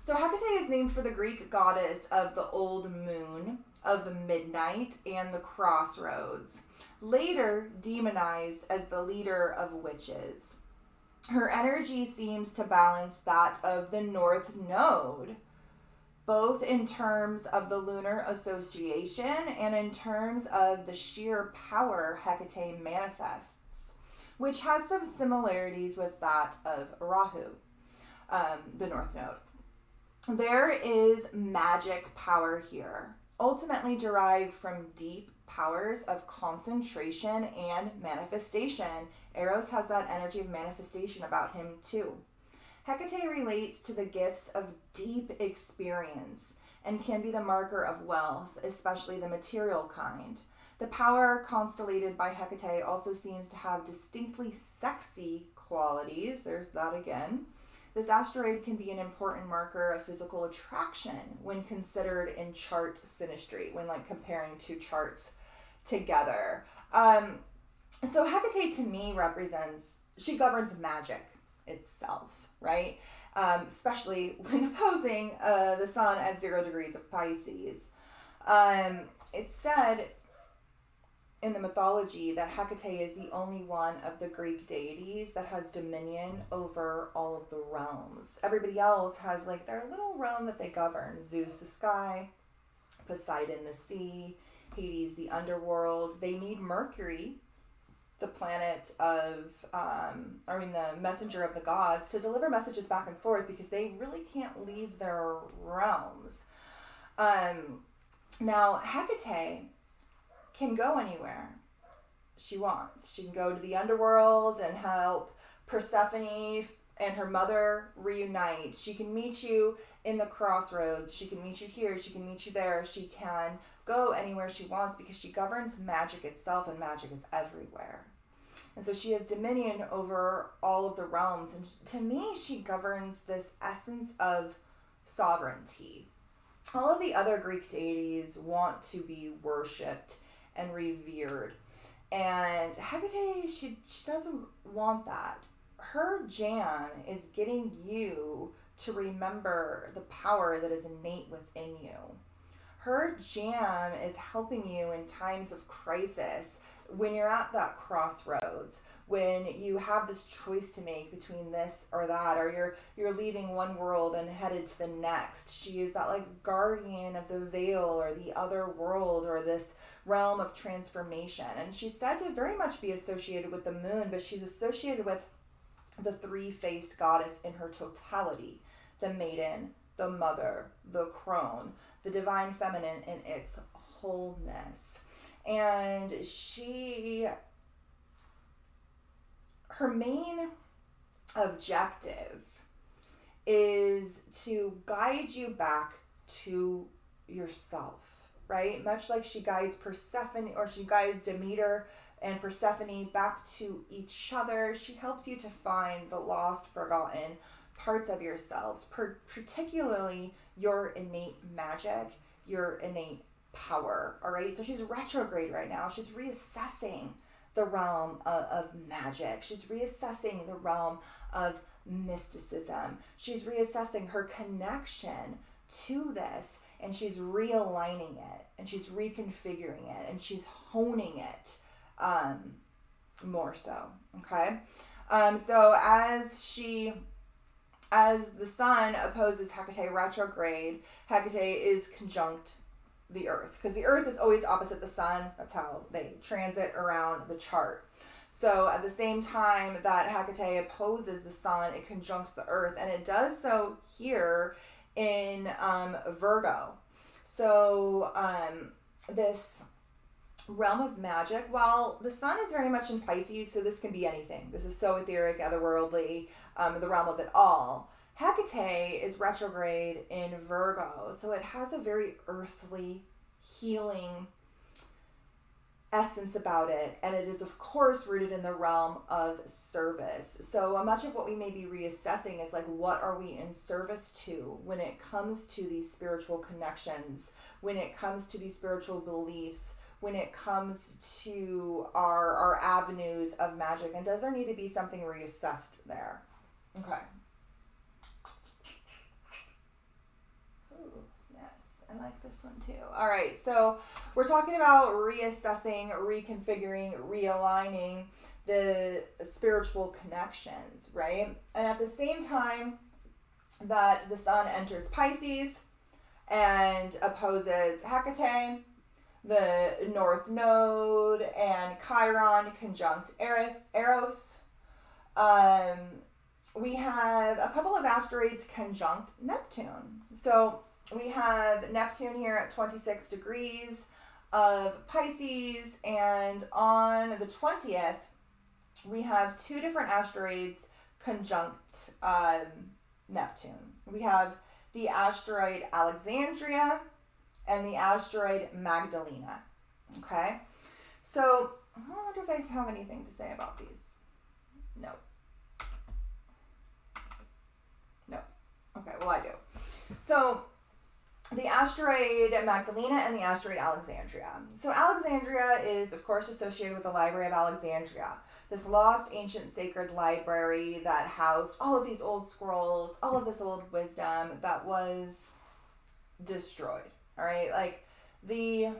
So Hecate is named for the Greek goddess of the old moon, of the midnight, and the crossroads, later demonized as the leader of witches. Her energy seems to balance that of the North Node, both in terms of the lunar association and in terms of the sheer power Hecate manifests, which has some similarities with that of Rahu, the North Node. There is magic power here, ultimately derived from deep powers of concentration and manifestation. Eros has that energy of manifestation about him too. Hecate relates to the gifts of deep experience and can be the marker of wealth, especially the material kind. The power constellated by Hecate also seems to have distinctly sexy qualities. There's that again. This asteroid can be an important marker of physical attraction when considered in chart synastry, when like comparing two charts together. So Hecate to me represents, she governs magic itself, right? Especially when opposing the sun at 0 degrees of Pisces. It's said in the mythology that Hecate is the only one of the Greek deities that has dominion over all of the realms. Everybody else has like their little realm that they govern. Zeus, the sky; Poseidon, the sea; Hades, the underworld. They need Mercury, the planet of, the messenger of the gods, to deliver messages back and forth, because they really can't leave their realms. Now, Hecate can go anywhere she wants. She can go to the underworld and help Persephone and her mother reunite. She can meet you in the crossroads. She can meet you here. She can meet you there. She can go anywhere she wants because she governs magic itself, and magic is everywhere. And so she has dominion over all of the realms. And to me, she governs this essence of sovereignty. All of the other Greek deities want to be worshipped and revered. And Hecate, she doesn't want that. Her jam is getting you to remember the power that is innate within you. Her jam is helping you in times of crisis, when you're at that crossroads, when you have this choice to make between this or that, or you're leaving one world and headed to the next. She is that like guardian of the veil or the other world or this realm of transformation. And she's said to very much be associated with the moon, but she's associated with the three-faced goddess in her totality: the maiden, the mother, the crone, the divine feminine in its wholeness. And her main objective is to guide you back to yourself, right? Much like she guides Persephone, or she guides Demeter and Persephone back to each other. She helps you to find the lost, forgotten parts of yourselves, particularly your innate magic, your innate power. All right, so she's retrograde right now. She's reassessing the realm of magic. She's reassessing the realm of mysticism. She's reassessing her connection to this, and she's realigning it, and she's reconfiguring it, and she's honing it more so. Okay, so as the sun opposes Hecate retrograde, Hecate is conjunct the earth, because the earth is always opposite the sun. That's how they transit around the chart. So at the same time that Hecate opposes the sun, it conjuncts the earth, and it does so here in Virgo. So this realm of magic, while the sun is very much in Pisces, so this can be anything. This is so etheric, otherworldly, the realm of it all. Hecate is retrograde in Virgo, so it has a very earthly, healing essence about it, and it is of course rooted in the realm of service. So much of what we may be reassessing is like, what are we in service to when it comes to these spiritual connections, when it comes to these spiritual beliefs, when it comes to our avenues of magic, and does there need to be something reassessed there? Okay. I like this one too. All right, so we're talking about reassessing, reconfiguring, realigning the spiritual connections, right? And at the same time that the sun enters Pisces and opposes Hecate, the North Node and Chiron conjunct Eros. We have a couple of asteroids conjunct Neptune. So we have Neptune here at 26 degrees of Pisces, and on the 20th, we have two different asteroids conjunct Neptune. We have the asteroid Alexandria and the asteroid Magdalena. Okay? So, I wonder if I have anything to say about these. No. Okay, well, I do. So, the asteroid Magdalena and the asteroid Alexandria. So, Alexandria is, of course, associated with the Library of Alexandria, this lost ancient sacred library that housed all of these old scrolls, all of this old wisdom that was destroyed. All right, like the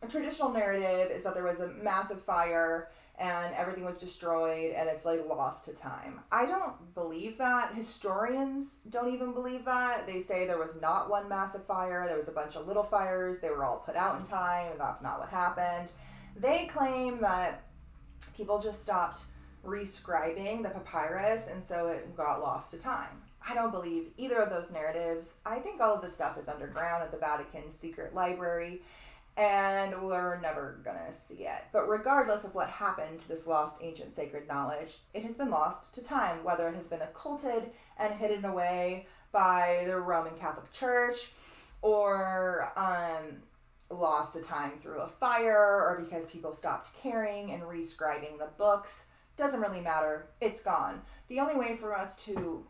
traditional narrative is that there was a massive fire and everything was destroyed and it's like lost to time. I don't believe that. Historians don't even believe that. They say there was not one massive fire, there was a bunch of little fires, they were all put out in time, and that's not what happened. They claim that people just stopped rescribing the papyrus and so it got lost to time. I don't believe either of those narratives. I think all of this stuff is underground at the Vatican secret library, and we're never gonna see it. But regardless of what happened to this lost ancient sacred knowledge, it has been lost to time, whether it has been occulted and hidden away by the Roman Catholic Church, or lost to time through a fire, or because people stopped caring and rescribing the books. Doesn't really matter. It's gone. The only way for us to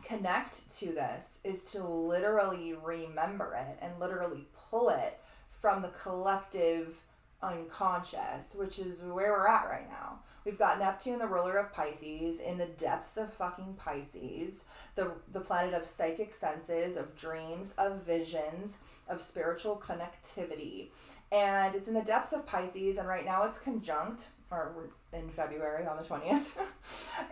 connect to this is to literally remember it and literally pull it from the collective unconscious, which is where we're at right now. We've got Neptune, the ruler of Pisces, in the depths of fucking Pisces, the planet of psychic senses, of dreams, of visions, of spiritual connectivity. And it's in the depths of Pisces, and right now it's conjunct, or in February on the 20th,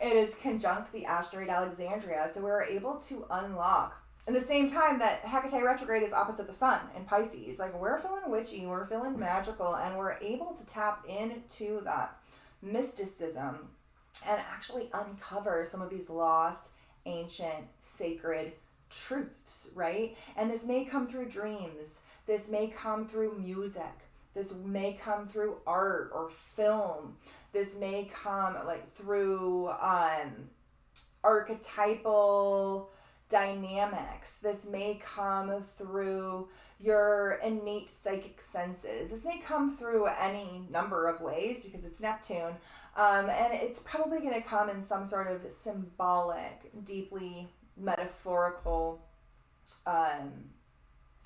it is conjunct the asteroid Alexandria, so we're able to unlock at the same time that Hecate retrograde is opposite the sun in Pisces. Like, we're feeling witchy, we're feeling magical, and we're able to tap into that mysticism and actually uncover some of these lost, ancient, sacred truths, right? And this may come through dreams. This may come through music. This may come through art or film. This may come like through archetypal dynamics. This may come through your innate psychic senses. This may come through any number of ways because it's Neptune. And it's probably going to come in some sort of symbolic, deeply metaphorical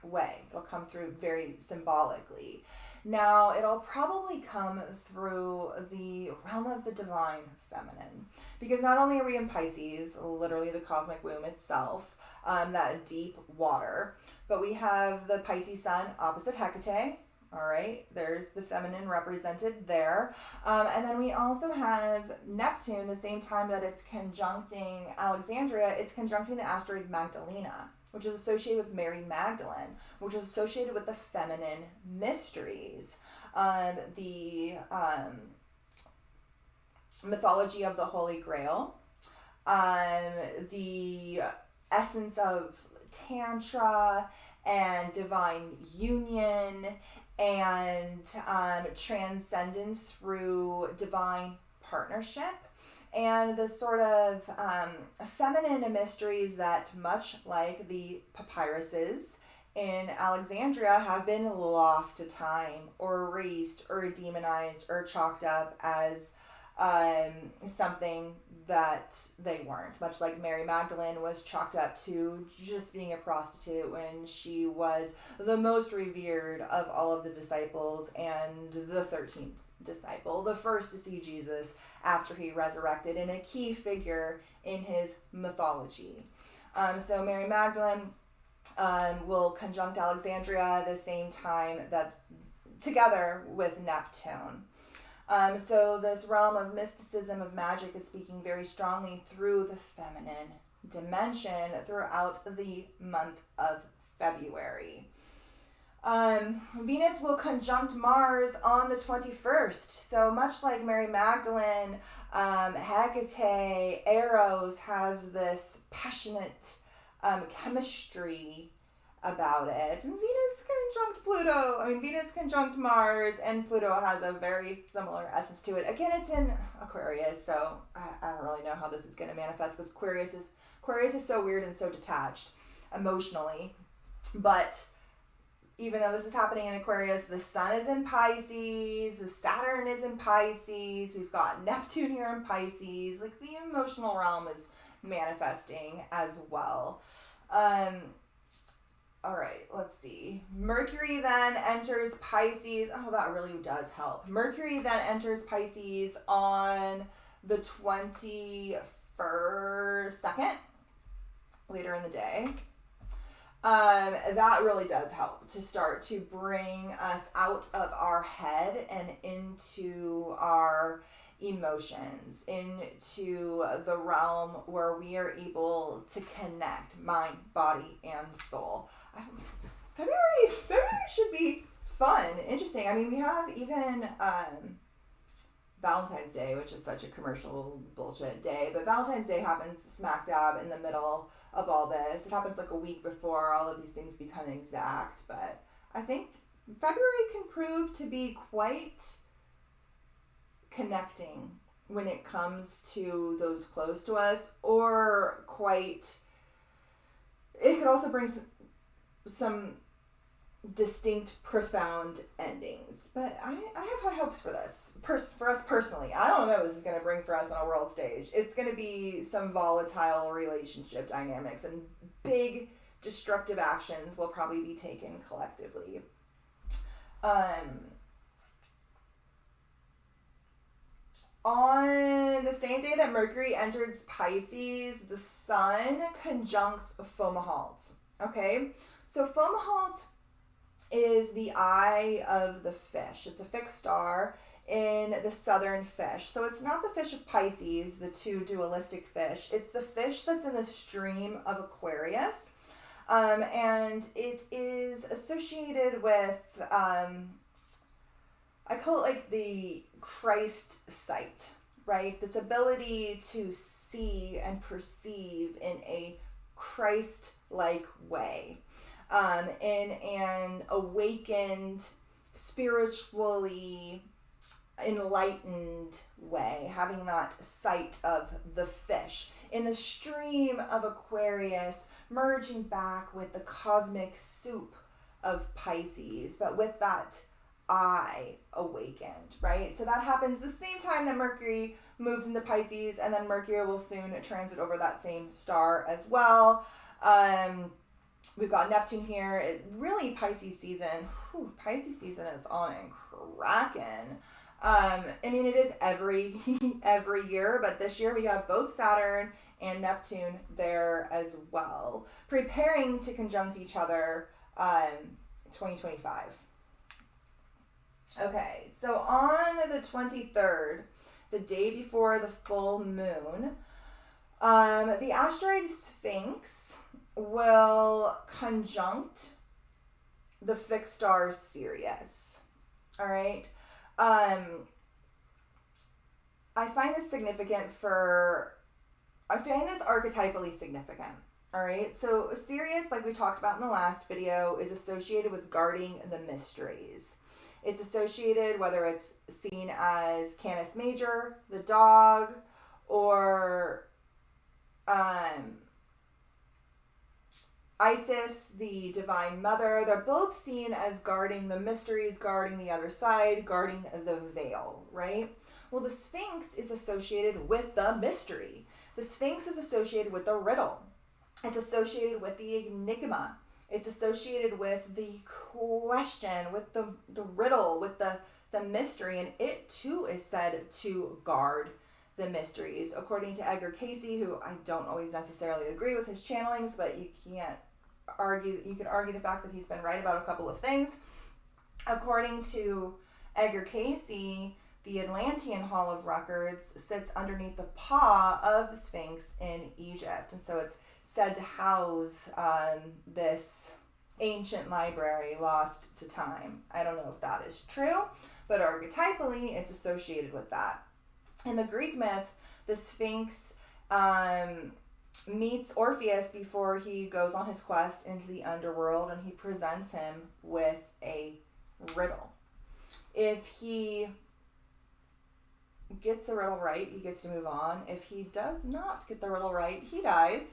way. It'll come through very symbolically. Now, it'll probably come through the realm of the divine feminine, because not only are we in Pisces, literally the cosmic womb itself, that deep water, but we have the Pisces sun opposite Hecate. All right, there's the feminine represented there. And then we also have Neptune, the same time that it's conjuncting Alexandria, it's conjuncting the asteroid Magdalena, which is associated with Mary Magdalene, which is associated with the feminine mysteries. The mythology of the Holy Grail, the essence of Tantra and divine union, and transcendence through divine partnership, and the sort of feminine mysteries that, much like the papyruses in Alexandria, have been lost to time or erased or demonized or chalked up as something that they weren't. Much like Mary Magdalene was chalked up to just being a prostitute when she was the most revered of all of the disciples and the 13th disciple, the first to see Jesus after he resurrected, and a key figure in his mythology. So Mary Magdalene will conjunct Alexandria the same time that together with Neptune. So this realm of mysticism, of magic, is speaking very strongly through the feminine dimension throughout the month of February. Venus will conjunct Mars on the 21st. So much like Mary Magdalene, Hecate, Eros has this passionate chemistry about it. And Venus conjunct Mars, and Pluto has a very similar essence to it. Again, it's in Aquarius, so I don't really know how this is going to manifest, because Aquarius is so weird and so detached emotionally. But even though this is happening in Aquarius, the sun is in Pisces, the Saturn is in Pisces, we've got Neptune here in Pisces. Like, the emotional realm is manifesting as well. All right, let's see. Mercury then enters Pisces. Oh, that really does help. Mercury then enters Pisces on the 22nd, later in the day. That really does help to start to bring us out of our head and into our emotions, into the realm where we are able to connect mind, body, and soul. February should be fun, interesting. I mean, we have even Valentine's Day, which is such a commercial bullshit day, but Valentine's Day happens smack dab in the middle of all this. It happens like a week before all of these things become exact, but I think February can prove to be quite connecting when it comes to those close to us, or it could also bring some distinct, profound endings. But I have high hopes for this, for us personally. I don't know what this is going to bring for us on a world stage. It's going to be some volatile relationship dynamics, and big destructive actions will probably be taken collectively. On the same day that Mercury enters Pisces, the Sun conjuncts Fomalhaut. Okay? So Fomalhaut is the eye of the fish. It's a fixed star in the southern fish. So it's not the fish of Pisces, the two dualistic fish. It's the fish that's in the stream of Aquarius. And it is associated with, I call it like the Christ sight, right? This ability to see and perceive in a Christ-like way. In an awakened, spiritually enlightened way, having that sight of the fish in the stream of Aquarius, merging back with the cosmic soup of Pisces, but with that eye awakened, right? So that happens the same time that Mercury moves into Pisces, and then Mercury will soon transit over that same star as well. We've got Neptune here. Pisces season is on and cracking. I mean, it is every year, but this year we have both Saturn and Neptune there as well, preparing to conjunct each other 2025. Okay, so on the 23rd, the day before the full moon, the asteroid Sphinx will conjunct the fixed star Sirius. All right. I find this archetypally significant. All right. So Sirius, like we talked about in the last video, is associated with guarding the mysteries. It's associated, whether it's seen as Canis Major, the dog, or Isis, the divine mother. They're both seen as guarding the mysteries, guarding the other side, guarding the veil, right? Well, the Sphinx is associated with the mystery. The Sphinx is associated with the riddle. It's associated with the enigma. It's associated with the question, with the riddle, with the mystery, and it too is said to guard the mysteries. According to Edgar Cayce, who I don't always necessarily agree with his channelings, but you can argue the fact that he's been right about a couple of things. According to Edgar Cayce, the Atlantean Hall of Records sits underneath the paw of the Sphinx in Egypt, and so it's said to house this ancient library lost to time. I don't know if that is true, but archetypally it's associated with that. In the Greek myth, the Sphinx meets Orpheus before he goes on his quest into the underworld, and he presents him with a riddle. If he gets the riddle right, he gets to move on. If he does not get the riddle right, he dies.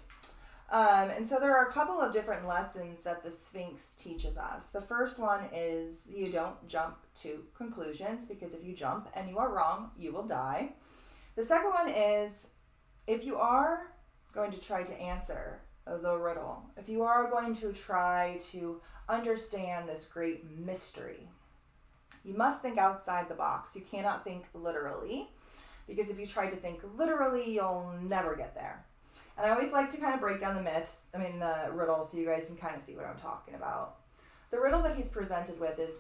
And so there are a couple of different lessons that the Sphinx teaches us. The first one is you don't jump to conclusions, because if you jump and you are wrong, you will die. The second one is if you are going to try to answer the riddle, if you are going to try to understand this great mystery, you must think outside the box. You cannot think literally, because if you try to think literally, you'll never get there. And I always like to kind of break down the riddle, so you guys can kind of see what I'm talking about. The riddle that he's presented with is,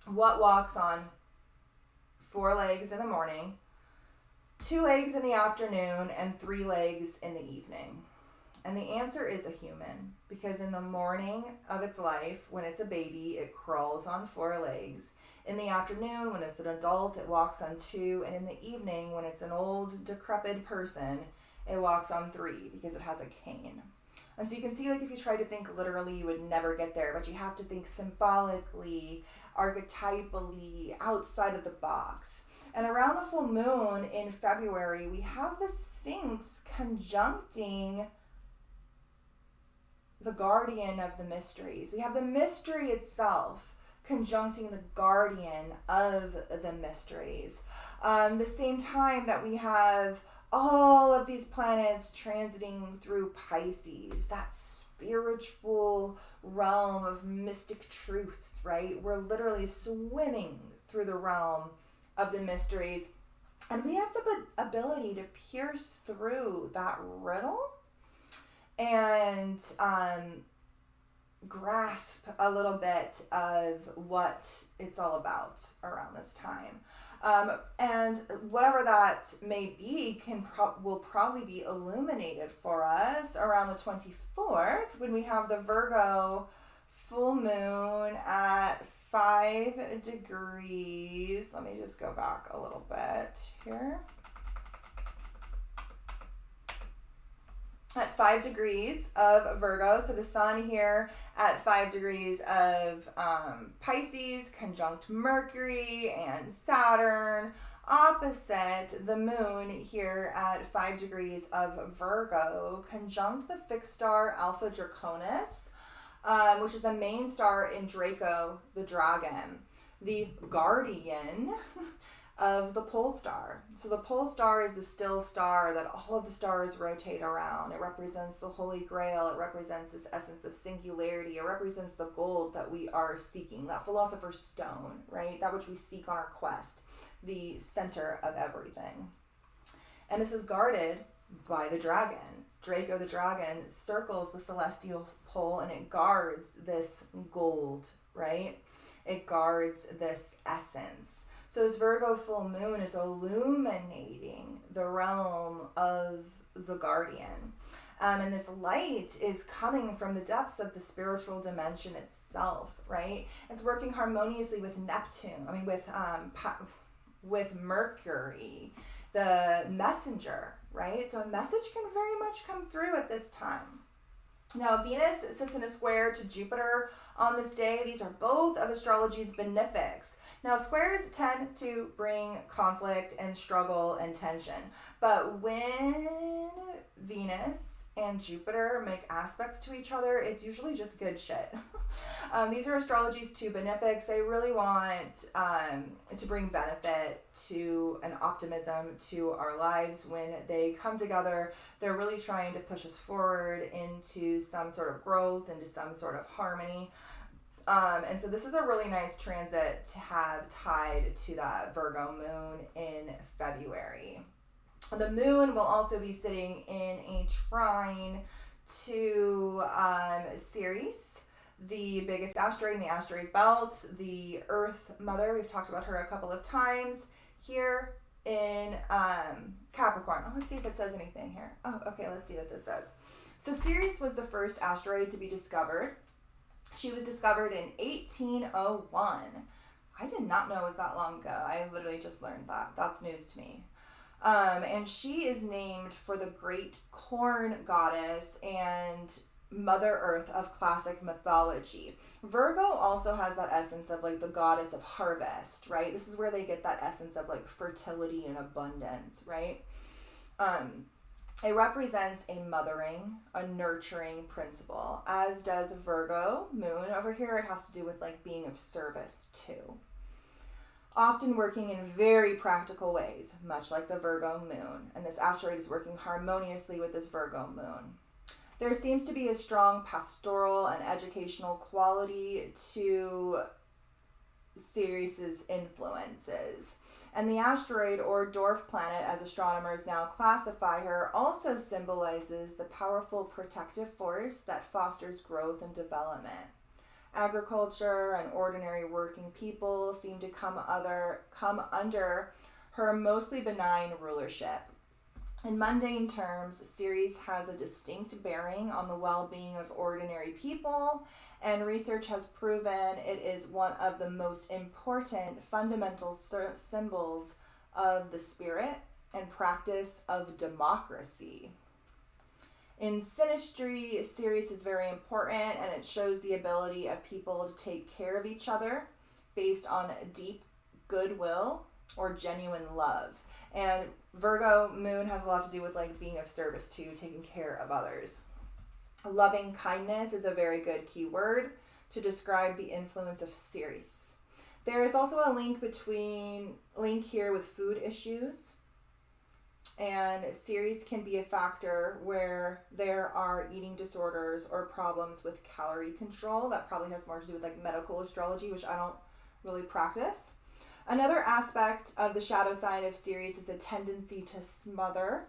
what walks on 4 legs in the morning, 2 legs in the afternoon, and 3 legs in the evening? And the answer is a human, because in the morning of its life, when it's a baby, it crawls on 4 legs. In the afternoon, when it's an adult, it walks on 2. And in the evening, when it's an old, decrepit person, it walks on 3 because it has a cane. And so you can see, like, if you try to think literally, you would never get there, but you have to think symbolically, archetypally, outside of the box. And around the full moon in February, we have the Sphinx conjuncting the guardian of the mysteries. We have the mystery itself conjuncting the guardian of the mysteries. The same time that we have all of these planets transiting through Pisces, that spiritual realm of mystic truths, right? We're literally swimming through the realm of the mysteries. And we have the ability to pierce through that riddle and grasp a little bit of what it's all about around this time. And whatever that may be will probably be illuminated for us around the 24th, when we have the Virgo full moon at 5 degrees. Let me just go back a little bit here. At 5 degrees of Virgo, so the sun here at 5 degrees of Pisces, conjunct Mercury and Saturn, opposite the moon here at 5 degrees of Virgo, conjunct the fixed star Alpha Draconis, which is the main star in Draco, the dragon, the guardian of the pole star. So the pole star is the still star that all of the stars rotate around. It represents the Holy Grail. It represents this essence of singularity. It represents the gold that we are seeking, that philosopher's stone, right? That which we seek on our quest, the center of everything. And this is guarded by the dragon. Draco the dragon circles the celestial pole, and it guards this gold, right? It guards this essence. So this Virgo full moon is illuminating the realm of the guardian. And this light is coming from the depths of the spiritual dimension itself, right? It's working harmoniously with Neptune, with Mercury, the messenger, right? So a message can very much come through at this time. Now, Venus sits in a square to Jupiter on this day. These are both of astrology's benefics. Now, squares tend to bring conflict and struggle and tension. But when Venus and Jupiter make aspects to each other, it's usually just good shit. These are astrology's 2 benefics. They really want to bring benefit to and optimism to our lives. When they come together, they're really trying to push us forward into some sort of growth, into some sort of harmony. And so this is a really nice transit to have tied to that Virgo moon in February. The moon will also be sitting in a trine to Ceres, the biggest asteroid in the asteroid belt, the Earth Mother. We've talked about her a couple of times here in Capricorn. Oh, let's see if it says anything here. Oh, okay, let's see what this says. So Ceres was the first asteroid to be discovered. She was discovered in 1801. I did not know it was that long ago. I literally just learned that. That's news to me. And she is named for the great corn goddess and Mother Earth of classic mythology. Virgo also has that essence of like the goddess of harvest, right? This is where they get that essence of like fertility and abundance, right? It represents a mothering, a nurturing principle, as does Virgo moon. Over here, it has to do with like being of service too. often working in very practical ways, much like the Virgo moon. And this asteroid is working harmoniously with this Virgo moon. There seems to be a strong pastoral and educational quality to Sirius's influences. And the asteroid, or dwarf planet as astronomers now classify her, also symbolizes the powerful protective force that fosters growth and development. Agriculture and ordinary working people seem to come under her mostly benign rulership. In mundane terms, Ceres has a distinct bearing on the well-being of ordinary people, and research has proven it is one of the most important fundamental symbols of the spirit and practice of democracy. In synastry, Ceres is very important, and it shows the ability of people to take care of each other based on deep goodwill or genuine love. And Virgo moon has a lot to do with like being of service to, taking care of others. Loving kindness is a very good keyword to describe the influence of Ceres. There is also a link here with food issues. And Ceres can be a factor where there are eating disorders or problems with calorie control. That probably has more to do with like medical astrology, which I don't really practice. Another aspect of the shadow side of Ceres is a tendency to smother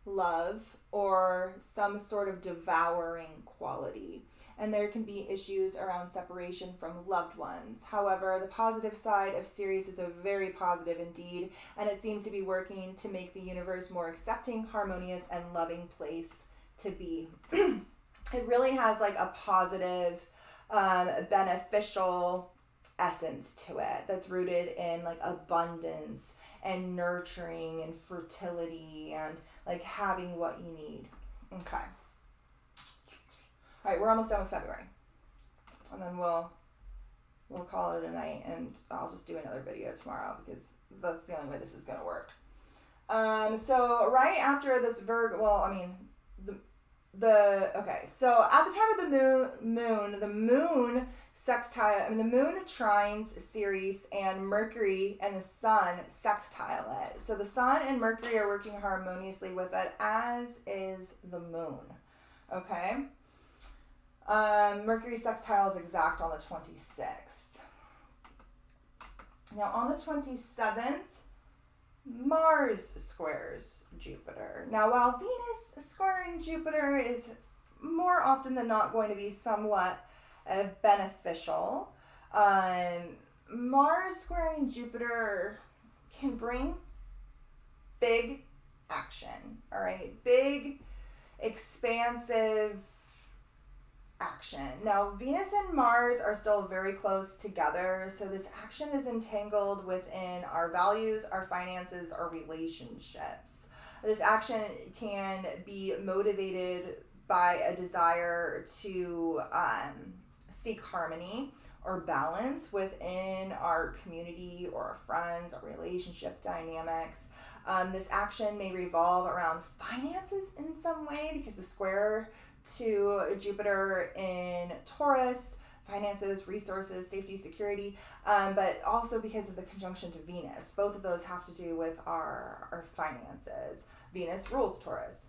love or some sort of devouring quality. And there can be issues around separation from loved ones. However, the positive side of Ceres is a very positive indeed, and it seems to be working to make the universe more accepting, harmonious, and loving place to be. It really has like a positive, beneficial essence to it that's rooted in like abundance and nurturing and fertility and like having what you need. Okay. All right, we're almost done with February. And then we'll call it a night, and I'll just do another video tomorrow because that's the only way this is going to work. So right after this okay, so at the time of the moon sextile, the moon trines Ceres, and Mercury and the sun sextile it. So the sun and Mercury are working harmoniously with it, as is the moon. Okay? Mercury sextile is exact on the 26th. Now on the 27th, Mars squares Jupiter. Now while Venus squaring Jupiter is more often than not going to be somewhat beneficial, Mars squaring Jupiter can bring big action, all right? Big, expansive action. Now, Venus and Mars are still very close together, so this action is entangled within our values, our finances, our relationships. This action can be motivated by a desire to seek harmony or balance within our community or our friends or relationship dynamics. This action may revolve around finances in some way because the square to Jupiter in Taurus, finances, resources, safety, security, but also because of the conjunction to Venus. Both of those have to do with our finances. Venus rules Taurus.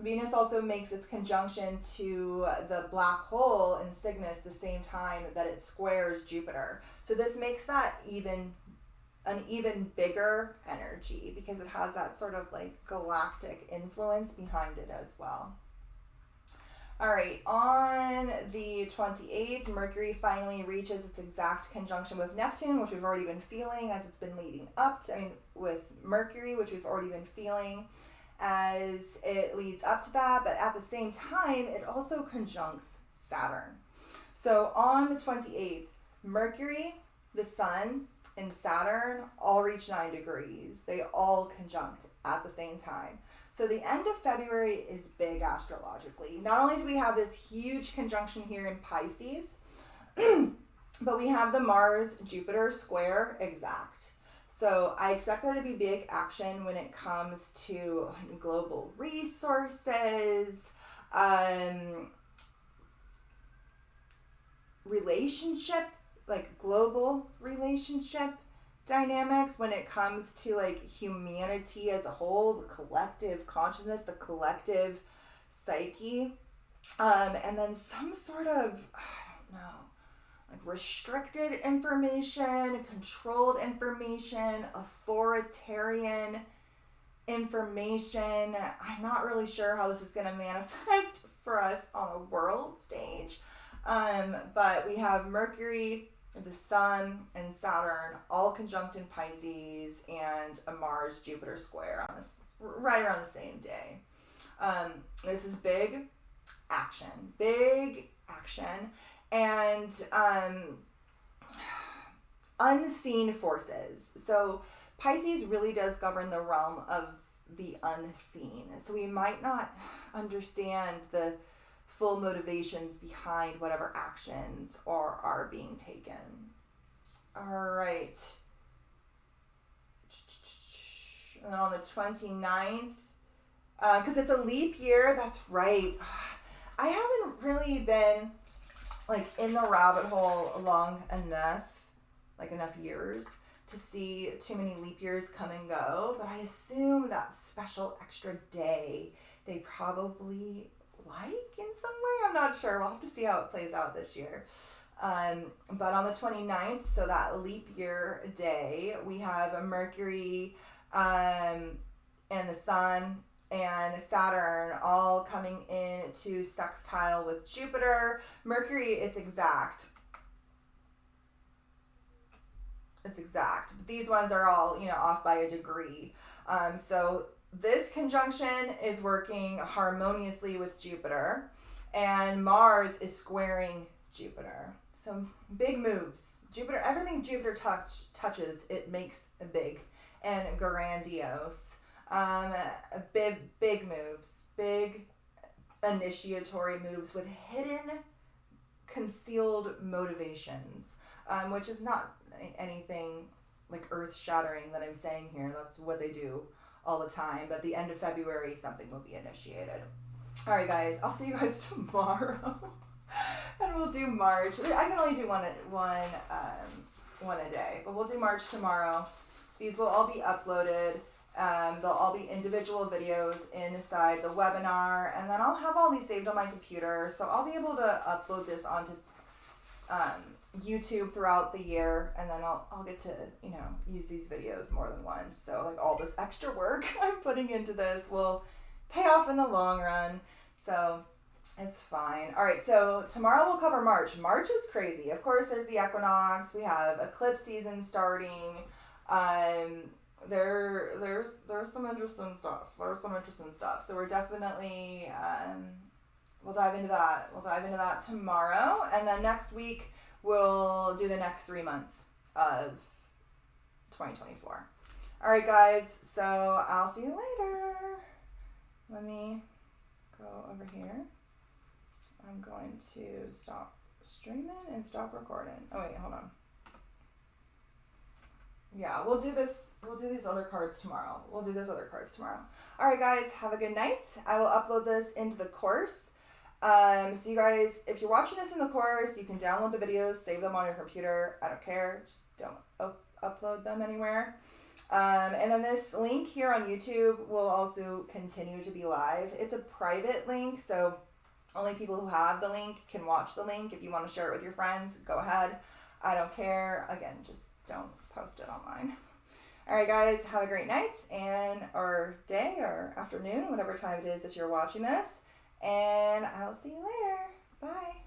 Venus also makes its conjunction to the black hole in Cygnus the same time that it squares Jupiter. So this makes that an even bigger energy because it has that sort of like galactic influence behind it as well. All right, on the 28th, Mercury finally reaches its exact conjunction with Neptune, which we've already been feeling as it's been leading up to, with Mercury, which we've already been feeling as it leads up to that, but at the same time, it also conjuncts Saturn. So on the 28th, Mercury, the Sun, and Saturn all reach 9 degrees. They all conjunct at the same time. So the end of February is big astrologically. Not only do we have this huge conjunction here in Pisces, but we have the Mars-Jupiter square exact. So I expect there to be big action when it comes to global resources, relationship, like global relationship dynamics when it comes to like humanity as a whole, the collective consciousness, the collective psyche, and then some sort of, I don't know, like restricted information, controlled information, authoritarian information. I'm not really sure how this is going to manifest for us on a world stage. But we have Mercury, the Sun, and Saturn all conjunct in Pisces, and a Mars-Jupiter square on this right around the same day. This is big action, and unseen forces. So Pisces really does govern the realm of the unseen. So we might not understand the full motivations behind whatever actions are being taken. All right. And on the 29th, because it's a leap year, that's right. I haven't really been like in the rabbit hole long enough, like enough years to see too many leap years come and go, but I assume that special extra day they probably like in some way. I'm not sure. We'll have to see how it plays out this year. But on the 29th, so that leap year day, we have a Mercury and the Sun and Saturn all coming into sextile with Jupiter. Mercury, it's exact. It's exact. These ones are all, off by a degree. So this conjunction is working harmoniously with Jupiter, and Mars is squaring Jupiter. So big moves. Jupiter, everything Jupiter touches, it makes big and grandiose. Big moves, big initiatory moves with hidden, concealed motivations, which is not anything like earth-shattering that I'm saying here. That's what they do all the time. But at the end of February, something will be initiated. All right, guys. I'll see you guys tomorrow, and we'll do March. I can only do one a day, but we'll do March tomorrow. These will all be uploaded. They'll all be individual videos inside the webinar, and then I'll have all these saved on my computer, so I'll be able to upload this onto YouTube throughout the year, and then I'll get to use these videos more than once. So like all this extra work I'm putting into this will pay off in the long run, so it's fine. All right, so tomorrow we'll cover March. March is crazy. Of course, there's the equinox. We have eclipse season starting. There's some interesting stuff. So we're definitely we'll dive into that. We'll dive into that tomorrow, and then next week we'll do the next 3 months of 2024. All right, guys. So I'll see you later. Let me go over here. I'm going to stop streaming and stop recording. Oh wait, hold on. Yeah, we'll do these other cards tomorrow. All right, guys, have a good night. I will upload this into the course. So you guys, if you're watching this in the course, you can download the videos, save them on your computer. I don't care. Just don't upload them anywhere. And then this link here on YouTube will also continue to be live. It's a private link, so only people who have the link can watch the link. If you want to share it with your friends, go ahead. I don't care. Again, just don't post it online. All right, guys, have a great night or day or afternoon, whatever time it is that you're watching this. And I'll see you later. Bye.